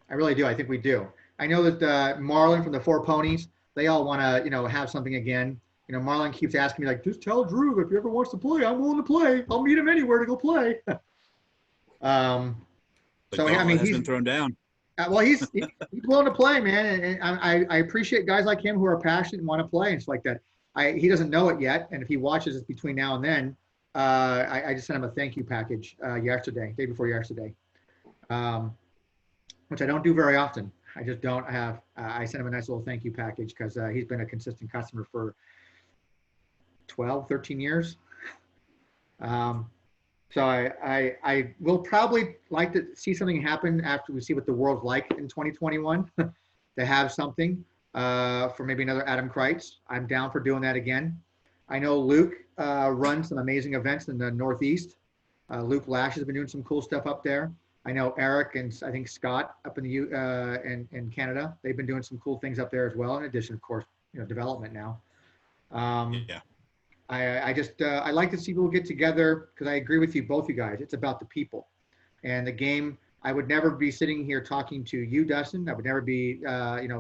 S1: I really do. I think we do. I know that Marlon from the Four Ponies, they all want to, have something again. Marlon keeps asking me, like, just tell Drew if he ever wants to play, I'm willing to play. I'll meet him anywhere to go play. So I mean,
S3: he's been thrown down.
S1: Well, he's willing to play, man, and I appreciate guys like him who are passionate and want to play and stuff like that. He doesn't know it yet, and if he watches this between now and then, I just sent him a thank you package day before yesterday, which I don't do very often. I just don't have. I sent him a nice little thank you package because he's been a consistent customer for 12, 13 years. So I will probably like to see something happen after we see what the world's like in 2021 to have something for maybe another Adam Kreitz. I'm down for doing that again. I know Luke runs some amazing events in the Northeast. Luke Lash has been doing some cool stuff up there. I know Eric and I think Scott up in the in Canada. They've been doing some cool things up there as well. In addition, of course, development now.
S3: Yeah.
S1: I like to see people get together because I agree with you, both you guys. It's about the people and the game. I would never be sitting here talking to you, Dustin. I would never be,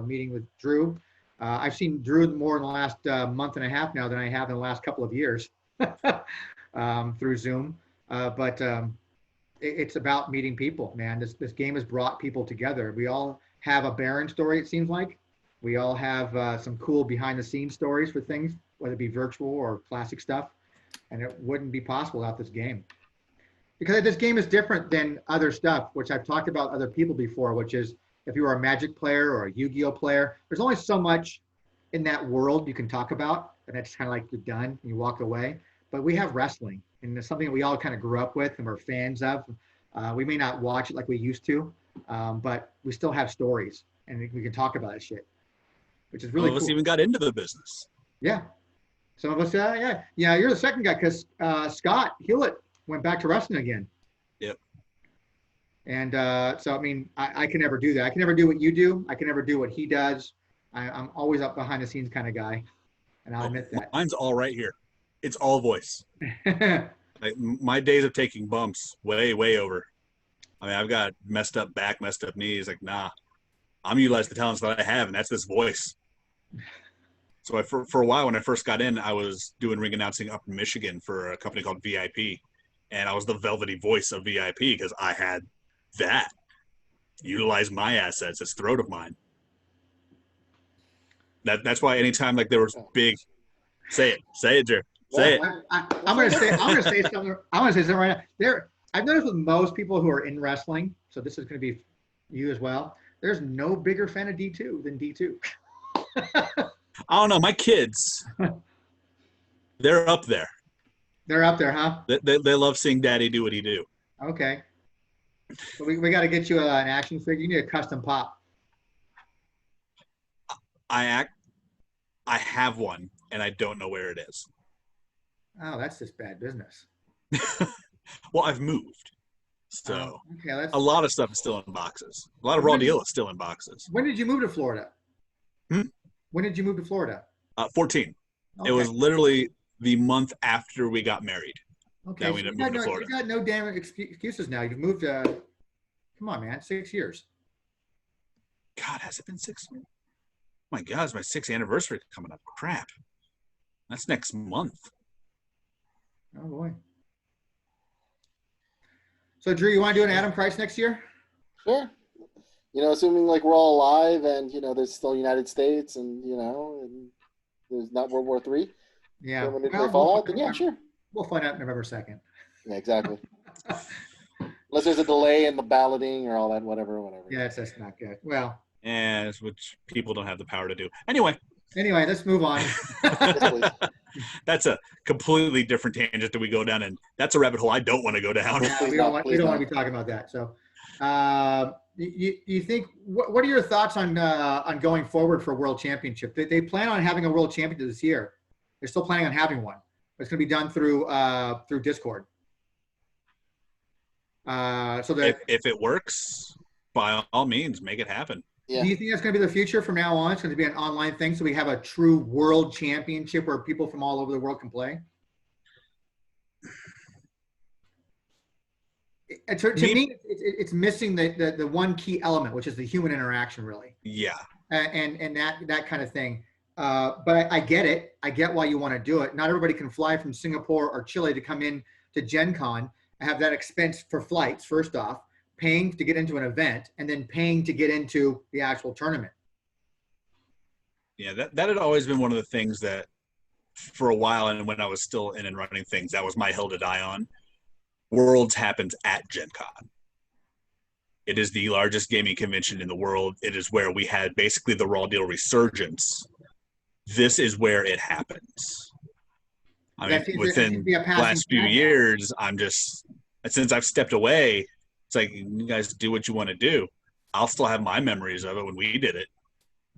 S1: meeting with Drew. I've seen Drew more in the last month and a half now than I have in the last couple of years through Zoom. But it's about meeting people, man. This game has brought people together. We all have a Baron story, it seems like. We all have some cool behind the scenes stories for things, whether it be virtual or classic stuff. And it wouldn't be possible without this game. Because this game is different than other stuff, which I've talked about other people before, which is if you are a Magic player or a Yu-Gi-Oh player, there's only so much in that world you can talk about. And it's kind of like you're done and you walk away. But we have wrestling, and it's something that we all kind of grew up with and we're fans of. We may not watch it like we used to, but we still have stories and we can talk about that shit, which is really cool.
S3: Some of us even got into the business.
S1: Yeah. Some of us, yeah. You're the second guy because Scott Hewlett went back to wrestling again.
S3: Yep.
S1: And so, I mean, I can never do that. I can never do what you do. I can never do what he does. I'm always up behind the scenes kind of guy, and I'll admit that.
S3: Mine's all right here. It's all voice. Like, my days of taking bumps way, way over. I mean, I've got messed up back, messed up knees. Like, nah, I'm utilizing the talents that I have, and that's this voice. So for a while, when I first got in, I was doing ring announcing up in Michigan for a company called VIP, and I was the velvety voice of VIP because I had that. Utilize my assets, this throat of mine. That's why anytime like there was big, say it, Jer. Say it.
S1: I'm gonna say something. I want to say something right now. I've noticed with most people who are in wrestling, so this is going to be you as well. There's no bigger fan of D2 than D2.
S3: I don't know. My kids, they're up there.
S1: They're up there, huh?
S3: They love seeing Daddy do what he do.
S1: Okay. So we got to get you an action figure. You need a custom pop.
S3: I have one, and I don't know where it is.
S1: Oh, that's just bad business.
S3: Well, I've moved. So
S1: okay,
S3: a lot of stuff is still in boxes. A lot of raw deal is still in boxes.
S1: When did you move to Florida? When did you move to Florida?
S3: 14.
S1: Okay.
S3: It was literally the month after we got married.
S1: Okay,
S3: that we ended up moving to Florida.
S1: You got no damn excuses now. You've moved. Come on, man. 6 years.
S3: God, has it been 6 years? Oh my God, it's my 6th anniversary coming up. Crap. That's next month.
S1: Oh, boy. So, Drew, you want to do an Adam Kreitz next year?
S2: Sure. Assuming like we're all alive and, there's still United States and, and there's not World War III.
S1: Yeah.
S2: Nuclear fallout, then yeah, sure.
S1: We'll find out November 2nd.
S2: Yeah, exactly. Unless there's a delay in the balloting or all that, whatever.
S1: Yeah, that's not good. Well,
S3: and which people don't have the power to do. Anyway,
S1: let's move on.
S2: Yes, please.
S3: That's a completely different tangent that we go down, and that's a rabbit hole I don't want to go down.
S1: Yeah,
S2: Please
S1: we don't
S2: not,
S1: want
S2: not.
S1: to be talking about that. So, you think what are your thoughts on going forward for World Championship? They plan on having a World Championship this year. They're still planning on having one. But it's going to be done through Discord. So that
S3: If it works, by all means, make it happen.
S2: Yeah.
S1: Do you think that's going to be the future from now on? It's going to be an online thing, so we have a true World Championship where people from all over the world can play. To me, it's missing the one key element, which is the human interaction, really.
S3: Yeah.
S1: And that kind of thing. But I get it. I get why you want to do it. Not everybody can fly from Singapore or Chile to come in to Gen Con and have that expense for flights, first off, paying to get into an event, and then paying to get into the actual tournament.
S3: Yeah, that had always been one of the things that for a while, and when I was still in and running things, that was my hill to die on. Worlds happens at Gen Con. It is the largest gaming convention in the world. It is where we had basically the Raw Deal resurgence. This is where it happens. I mean, within the last few years, since I've stepped away, it's like, you guys do what you want to do. I'll still have my memories of it when we did it.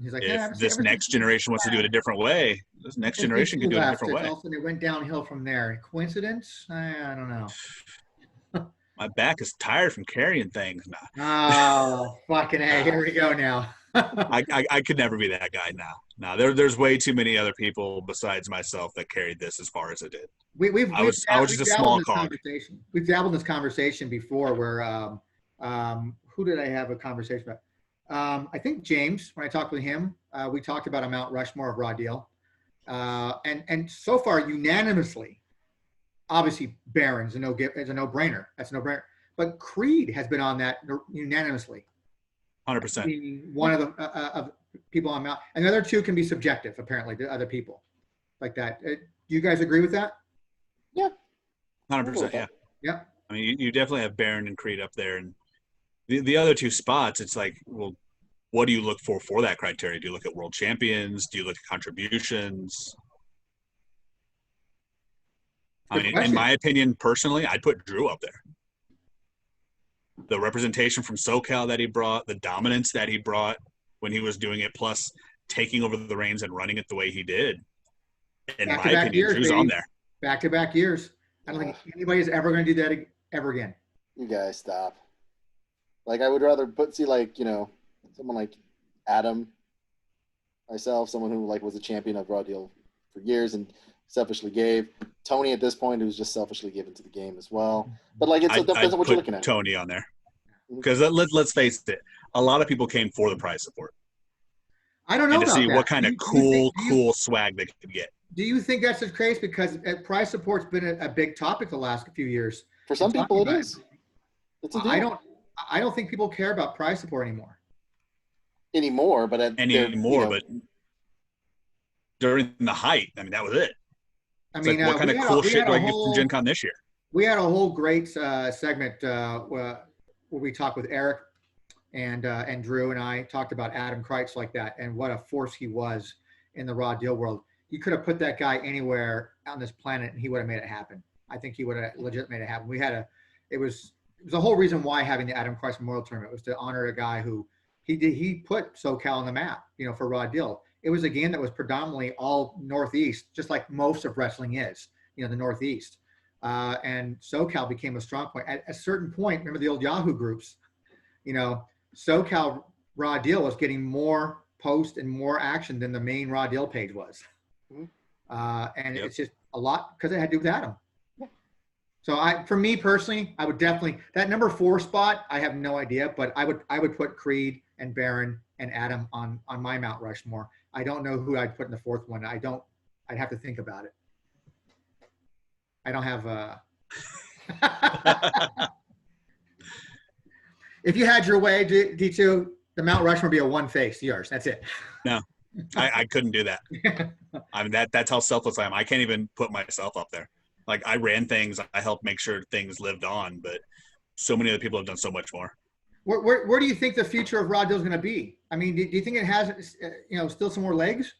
S1: He's like,
S3: if this next generation wants to do it a different way, this next generation can do it a different way.
S1: Also, it went downhill from there. Coincidence? I don't know.
S3: My back is tired from carrying things now.
S1: Oh, fucking A. Here we go now.
S3: I could never be that guy now. Now there's way too many other people besides myself that carried this as far as it did. I was just a small cog.
S1: We've dabbled in this conversation before where who did I have a conversation about? I think James, when I talked with him, we talked about a Mount Rushmore of Raw Deal. And so far unanimously, obviously Baron's a no-brainer. That's a no-brainer. But Creed has been on that unanimously.
S3: 100%.
S1: One of the of people on Mount, and the other two can be subjective, apparently, to other people, like that. Do you guys agree with that?
S2: Yeah.
S3: 100%. Yeah.
S1: Yeah.
S3: I mean, you definitely have Baron and Creed up there, and the other two spots. It's like, well, what do you look for that criteria? Do you look at world champions? Do you look at contributions? I mean, in my opinion, personally, I'd put Drew up there. The representation from SoCal that he brought, the dominance that he brought when he was doing it, plus taking over the reins and running it the way he did. In my opinion, Drew's on there.
S1: Back-to-back years. I don't think anybody's ever going to do that ever again.
S2: You guys stop. Like, I would rather someone like Adam, myself, someone who was a champion of Raw Deal for years and selfishly gave. Tony at this point, who's just selfishly given to the game as well. But it depends on what you're looking at.
S3: Tony on there, because let's face it, a lot of people came for the prize support.
S1: I don't know
S3: and to
S1: about
S3: see
S1: that.
S3: what kind of cool swag they could get.
S1: Do you think that's the case? Because prize support's been a big topic the last few years.
S2: For some people, it is. It's a deal.
S1: I don't think people care about prize support anymore.
S2: But
S3: during the height, I mean, that was it.
S1: I mean,
S3: what kind of cool shit do I get from Gen Con this year?
S1: We had a whole great segment where we talked with Eric and Drew, and I talked about Adam Kreitz like that and what a force he was in the Raw Deal world. You could have put that guy anywhere on this planet and he would have made it happen. I think he would have legit made it happen. It was the whole reason why having the Adam Kreitz Memorial Tournament was to honor a guy who he put SoCal on the map, for Raw Deal. It was a game that was predominantly all Northeast, just like most of wrestling is, the Northeast. And SoCal became a strong point. At a certain point, remember the old Yahoo groups, SoCal Raw Deal was getting more post and more action than the main Raw Deal page was. And It's just a lot because it had to do with Adam. Yeah. So for me personally, I would definitely, that number 4 spot, I have no idea, but I would put Creed and Baron and Adam on my Mount Rushmore. I don't know who I'd put in the 4th one. I'd have to think about it. I don't have if you had your way, D2, the Mount Rushmore would be a one face, yours. That's it.
S3: No, I couldn't do that. I mean, that's how selfless I am. I can't even put myself up there. Like, I ran things. I helped make sure things lived on, but so many other people have done so much more.
S1: Where do you think the future of Raw Deal is going to be? I mean, do you think it has, still some more legs?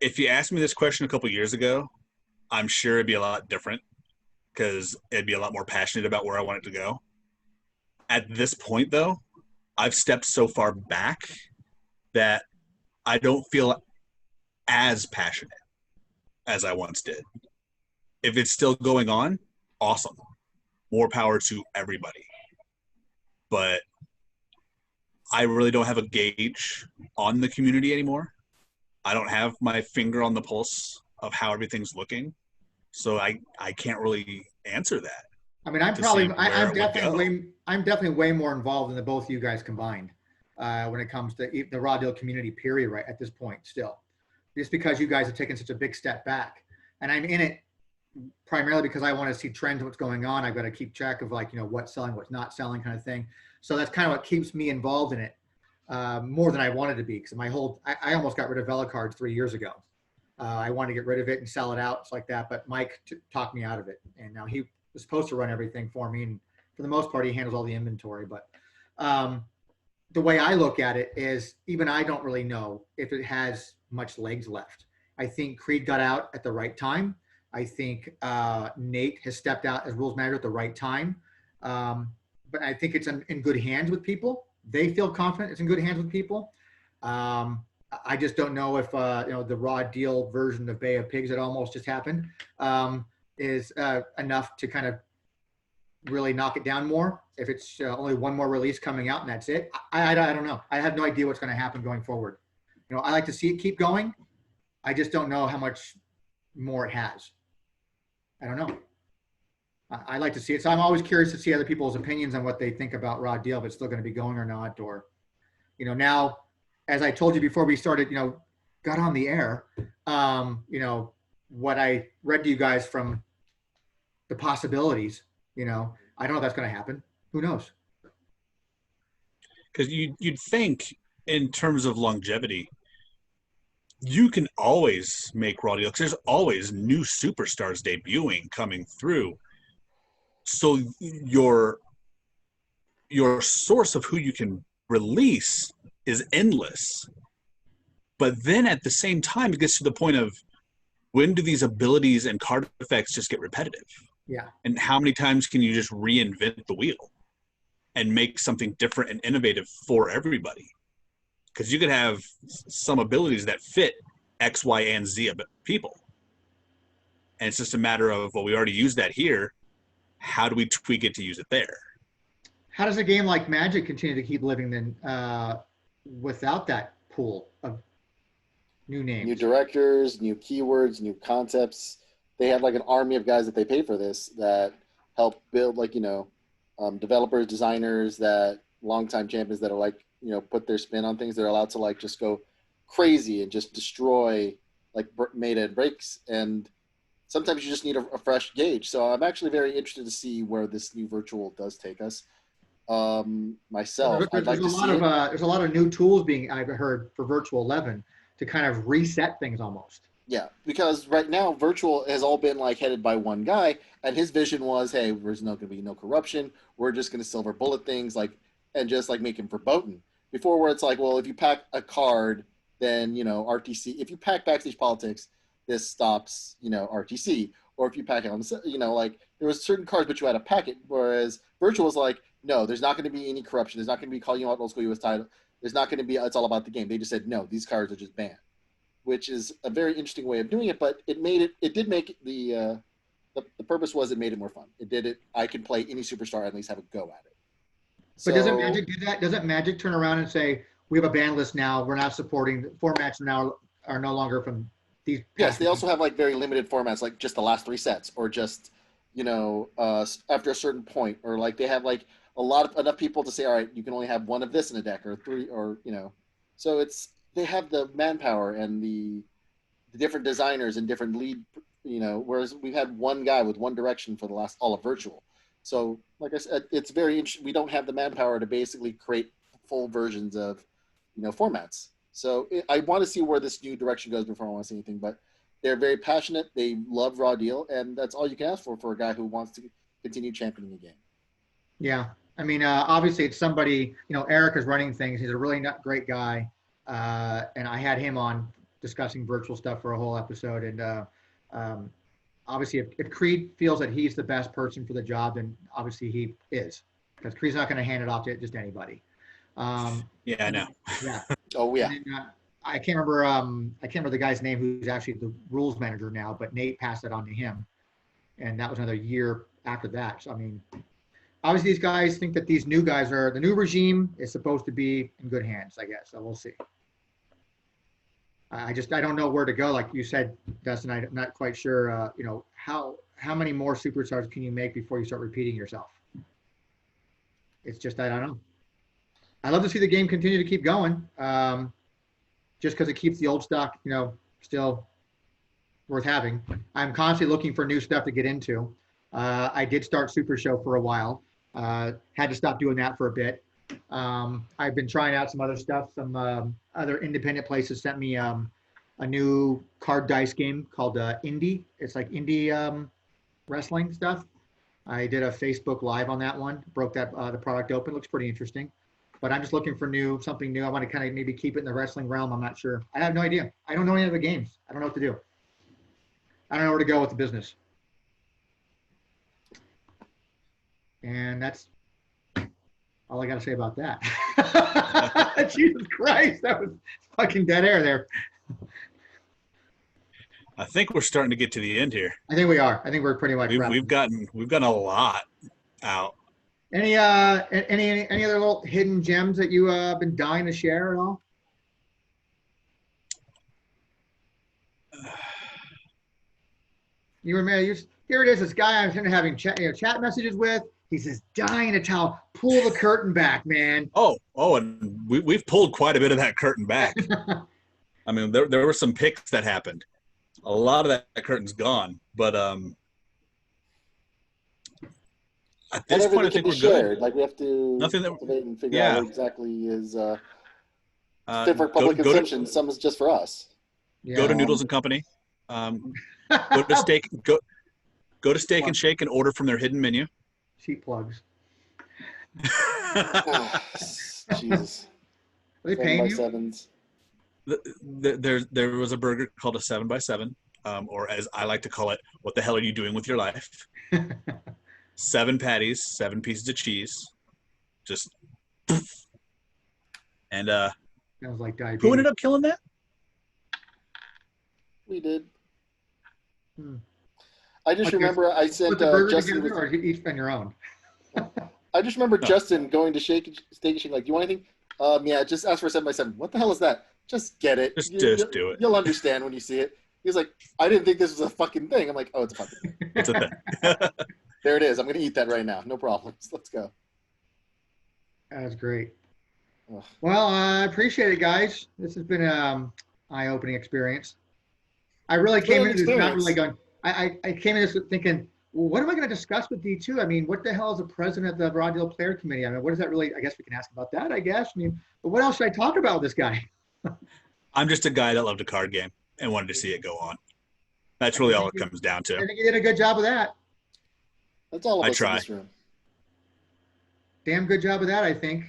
S3: If you asked me this question a couple years ago, I'm sure it'd be a lot different because it'd be a lot more passionate about where I want it to go. At this point, though, I've stepped so far back that I don't feel as passionate as I once did. If it's still going on, awesome. More power to everybody. But I really don't have a gauge on the community anymore. I don't have my finger on the pulse of how everything's looking. So I can't really answer that.
S1: I mean, I'm definitely way more involved than the both of you guys combined when it comes to the Raw Deal community period right at this point still. Just because you guys have taken such a big step back. And I'm in it primarily because I want to see trends, what's going on. I've got to keep track of what's selling, what's not selling kind of thing. So that's kind of what keeps me involved in it more than I wanted to be. Because I almost got rid of VelaCards 3 years ago. I wanted to get rid of it and sell it out, like that. But Mike talked me out of it. And now he was supposed to run everything for me. And for the most part, he handles all the inventory. But the way I look at it is even I don't really know if it has much legs left. I think Creed got out at the right time. I think Nate has stepped out as rules manager at the right time. But I think it's in good hands with people. They feel confident it's in good hands with people. I just don't know if the Raw Deal version of Bay of Pigs that almost just happened is enough to kind of really knock it down more. If it's only one more release coming out and that's it, I don't know. I have no idea what's going to happen going forward. I like to see it keep going. I just don't know how much more it has. I don't know. I like to see it. So I'm always curious to see other people's opinions on what they think about Raw Deal, if it's still going to be going or not. Or, now, as I told you before we started, got on the air, what I read to you guys from the possibilities, I don't know if that's going to happen. Who knows?
S3: Because you'd think in terms of longevity, you can always make Raw Deal because there's always new superstars debuting coming through. So your source of who you can release is endless. But then at the same time, it gets to the point of when do these abilities and card effects just get repetitive?
S1: Yeah.
S3: And how many times can you just reinvent the wheel and make something different and innovative for everybody? Because you could have some abilities that fit X, Y, and Z people. And it's just a matter of, well, we already used that here. How do we tweak it to use it there?
S1: How does a game like Magic continue to keep living then without that pool of new names?
S2: New directors, new keywords, new concepts. They have like an army of guys that they pay for this that help build developers, designers, that longtime champions that are put their spin on things. They're allowed to just go crazy and just destroy meta and breaks. And sometimes you just need a fresh gauge. So I'm actually very interested to see where this new virtual does take us. Myself, I'd like to see it.
S1: There's a lot of new tools I've heard for Virtual 11 to kind of reset things almost.
S2: Yeah, because right now virtual has all been headed by one guy, and his vision was, hey, there's not going to be no corruption. We're just going to silver bullet things and just make him verboten. Before, where it's well, if you pack a card, then RTC. If you pack backstage politics, this stops RTC. Or if you pack it on there was certain cards, but you had to pack it. Whereas virtual was no, there's not going to be any corruption. There's not going to be calling you out old school US title. There's not going to be. It's all about the game. They just said no. These cards are just banned, which is a very interesting way of doing it. But it made it. It did make the purpose was it made it more fun. It did it. I can play any superstar and at least have a go at it.
S1: But doesn't Magic do that? Doesn't Magic turn around and say, we have a ban list now, we're not supporting, formats now are no longer from these?
S2: Yes, they also have very limited formats, just the last 3 sets, or just, after a certain point, or they have enough people to say, all right, you can only have one of this in a deck, or 3, or, So they have the manpower and the different designers and different lead, whereas we've had one guy with one direction for the last, all of virtual. So, like I said, it's very interesting. We don't have the manpower to basically create full versions of, formats. So I want to see where this new direction goes before I want to say anything. But they're very passionate. They love Raw Deal, and that's all you can ask for a guy who wants to continue championing the game.
S1: Yeah. I mean, obviously it's somebody, Eric is running things. He's a really great guy. And I had him on discussing virtual stuff for a whole episode. And obviously if Creed feels that he's the best person for the job, then obviously he is, because Creed's not going to hand it off to just anybody.
S3: Yeah, I know.
S1: Yeah.
S2: Oh yeah.
S1: And then, I can't remember the guy's name who's actually the rules manager now, but Nate passed it on to him. And that was another year after that. So, I mean, obviously these guys think that these new guys the new regime is supposed to be in good hands, I guess. So we'll see. I don't know where to go. Like you said, Dustin, I'm not quite sure, how many more superstars can you make before you start repeating yourself? It's just, I don't know. I love to see the game continue to keep going. Just because it keeps the old stock, still worth having. I'm constantly looking for new stuff to get into. I did start Super Show for a while. Had to stop doing that for a bit. I've been trying out some other stuff. Some other independent places sent me a new card dice game called Indie. It's like indie wrestling stuff. I did a Facebook Live on that one. Broke the product open. Looks pretty interesting. But I'm just looking for something new. I want to kind of maybe keep it in the wrestling realm. I'm not sure. I have no idea. I don't know any of the games. I don't know what to do. I don't know where to go with the business. And that's all I got to say about that. Jesus Christ, that was fucking dead air there.
S3: I think we're starting to get to the end here.
S1: I think we are. I think we're pretty much.
S3: We've gotten a lot out.
S1: Any other little hidden gems that you been dying to share at all? Here it is. This guy I'm having chat messages with. He says, dying to tell, pull the curtain back, man.
S3: Oh, and we've pulled quite a bit of that curtain back. I mean, there were some picks that happened. A lot of that curtain's gone, but at this point, I think we're good.
S2: Like we have to cultivate and figure out what exactly is fit for public consumption. Some is just for us.
S1: Yeah.
S3: Go to Noodles and Company. Go to Steak and Shake and order from their hidden menu.
S1: Cheap plugs.
S2: Jesus.
S1: Are they paying you?
S2: 7x7s.
S3: There was a burger called a 7x7, or as I like to call it, what the hell are you doing with your life? 7 patties, 7 pieces of cheese, just. And
S1: sounds like diabetes.
S3: Who ended up killing that?
S2: We did. I just remember I sent Justin.
S1: Or each on your own.
S2: I just remember Justin going to Steak and Shake, like, do you want anything? Yeah, just ask for a 7x7. What the hell is that? Just get it.
S3: Just do it.
S2: You'll understand when you see it. He was like, I didn't think this was a fucking thing. I'm like, oh, it's a fucking thing.
S3: It's a thing.
S2: There it is. I'm going to eat that right now. No problems. Let's go.
S1: That's great.
S2: Ugh.
S1: Well, I appreciate it, guys. This has been an eye-opening experience. I really came into this not really going. I came into this thinking, well, what am I going to discuss with D2? I mean, what the hell is the president of the Raw Deal Player Committee? I mean, what does that really? I guess we can ask about that. I guess. I mean, but what else should I talk about with this guy?
S3: I'm just a guy that loved a card game and wanted to see it go on. That's really all it comes down to.
S1: I think you did a good job of that.
S2: That's all of us in this room.
S1: Damn good job of that, I think.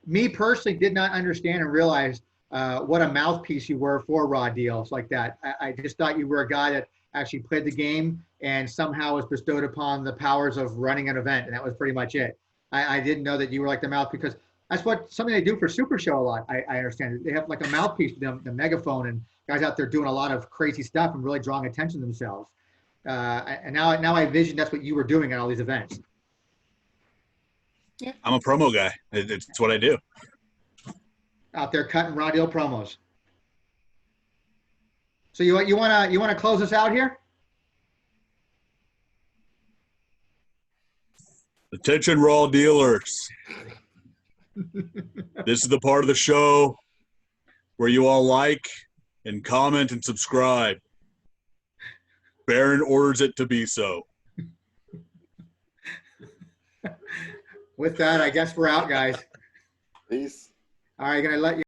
S1: Me personally did not understand and realize what a mouthpiece you were for Raw Deals like that. I just thought you were a guy that actually played the game and somehow was bestowed upon the powers of running an event, and that was pretty much it. I didn't know that you were like the mouth, because that's something they do for Super Show a lot. I understand. They have like a mouthpiece, the megaphone, and guys out there doing a lot of crazy stuff and really drawing attention to themselves. And now I envision that's what you were doing at all these events.
S2: Yeah.
S3: I'm a promo guy. It's what I do.
S1: Out there cutting Raw Deal promos. So you wanna close us out here?
S3: Attention, Raw Dealers. This is the part of the show where you all like and comment and subscribe. Baron orders it to be so.
S1: With that, I guess we're out, guys.
S2: Peace.
S1: All right, gonna let you.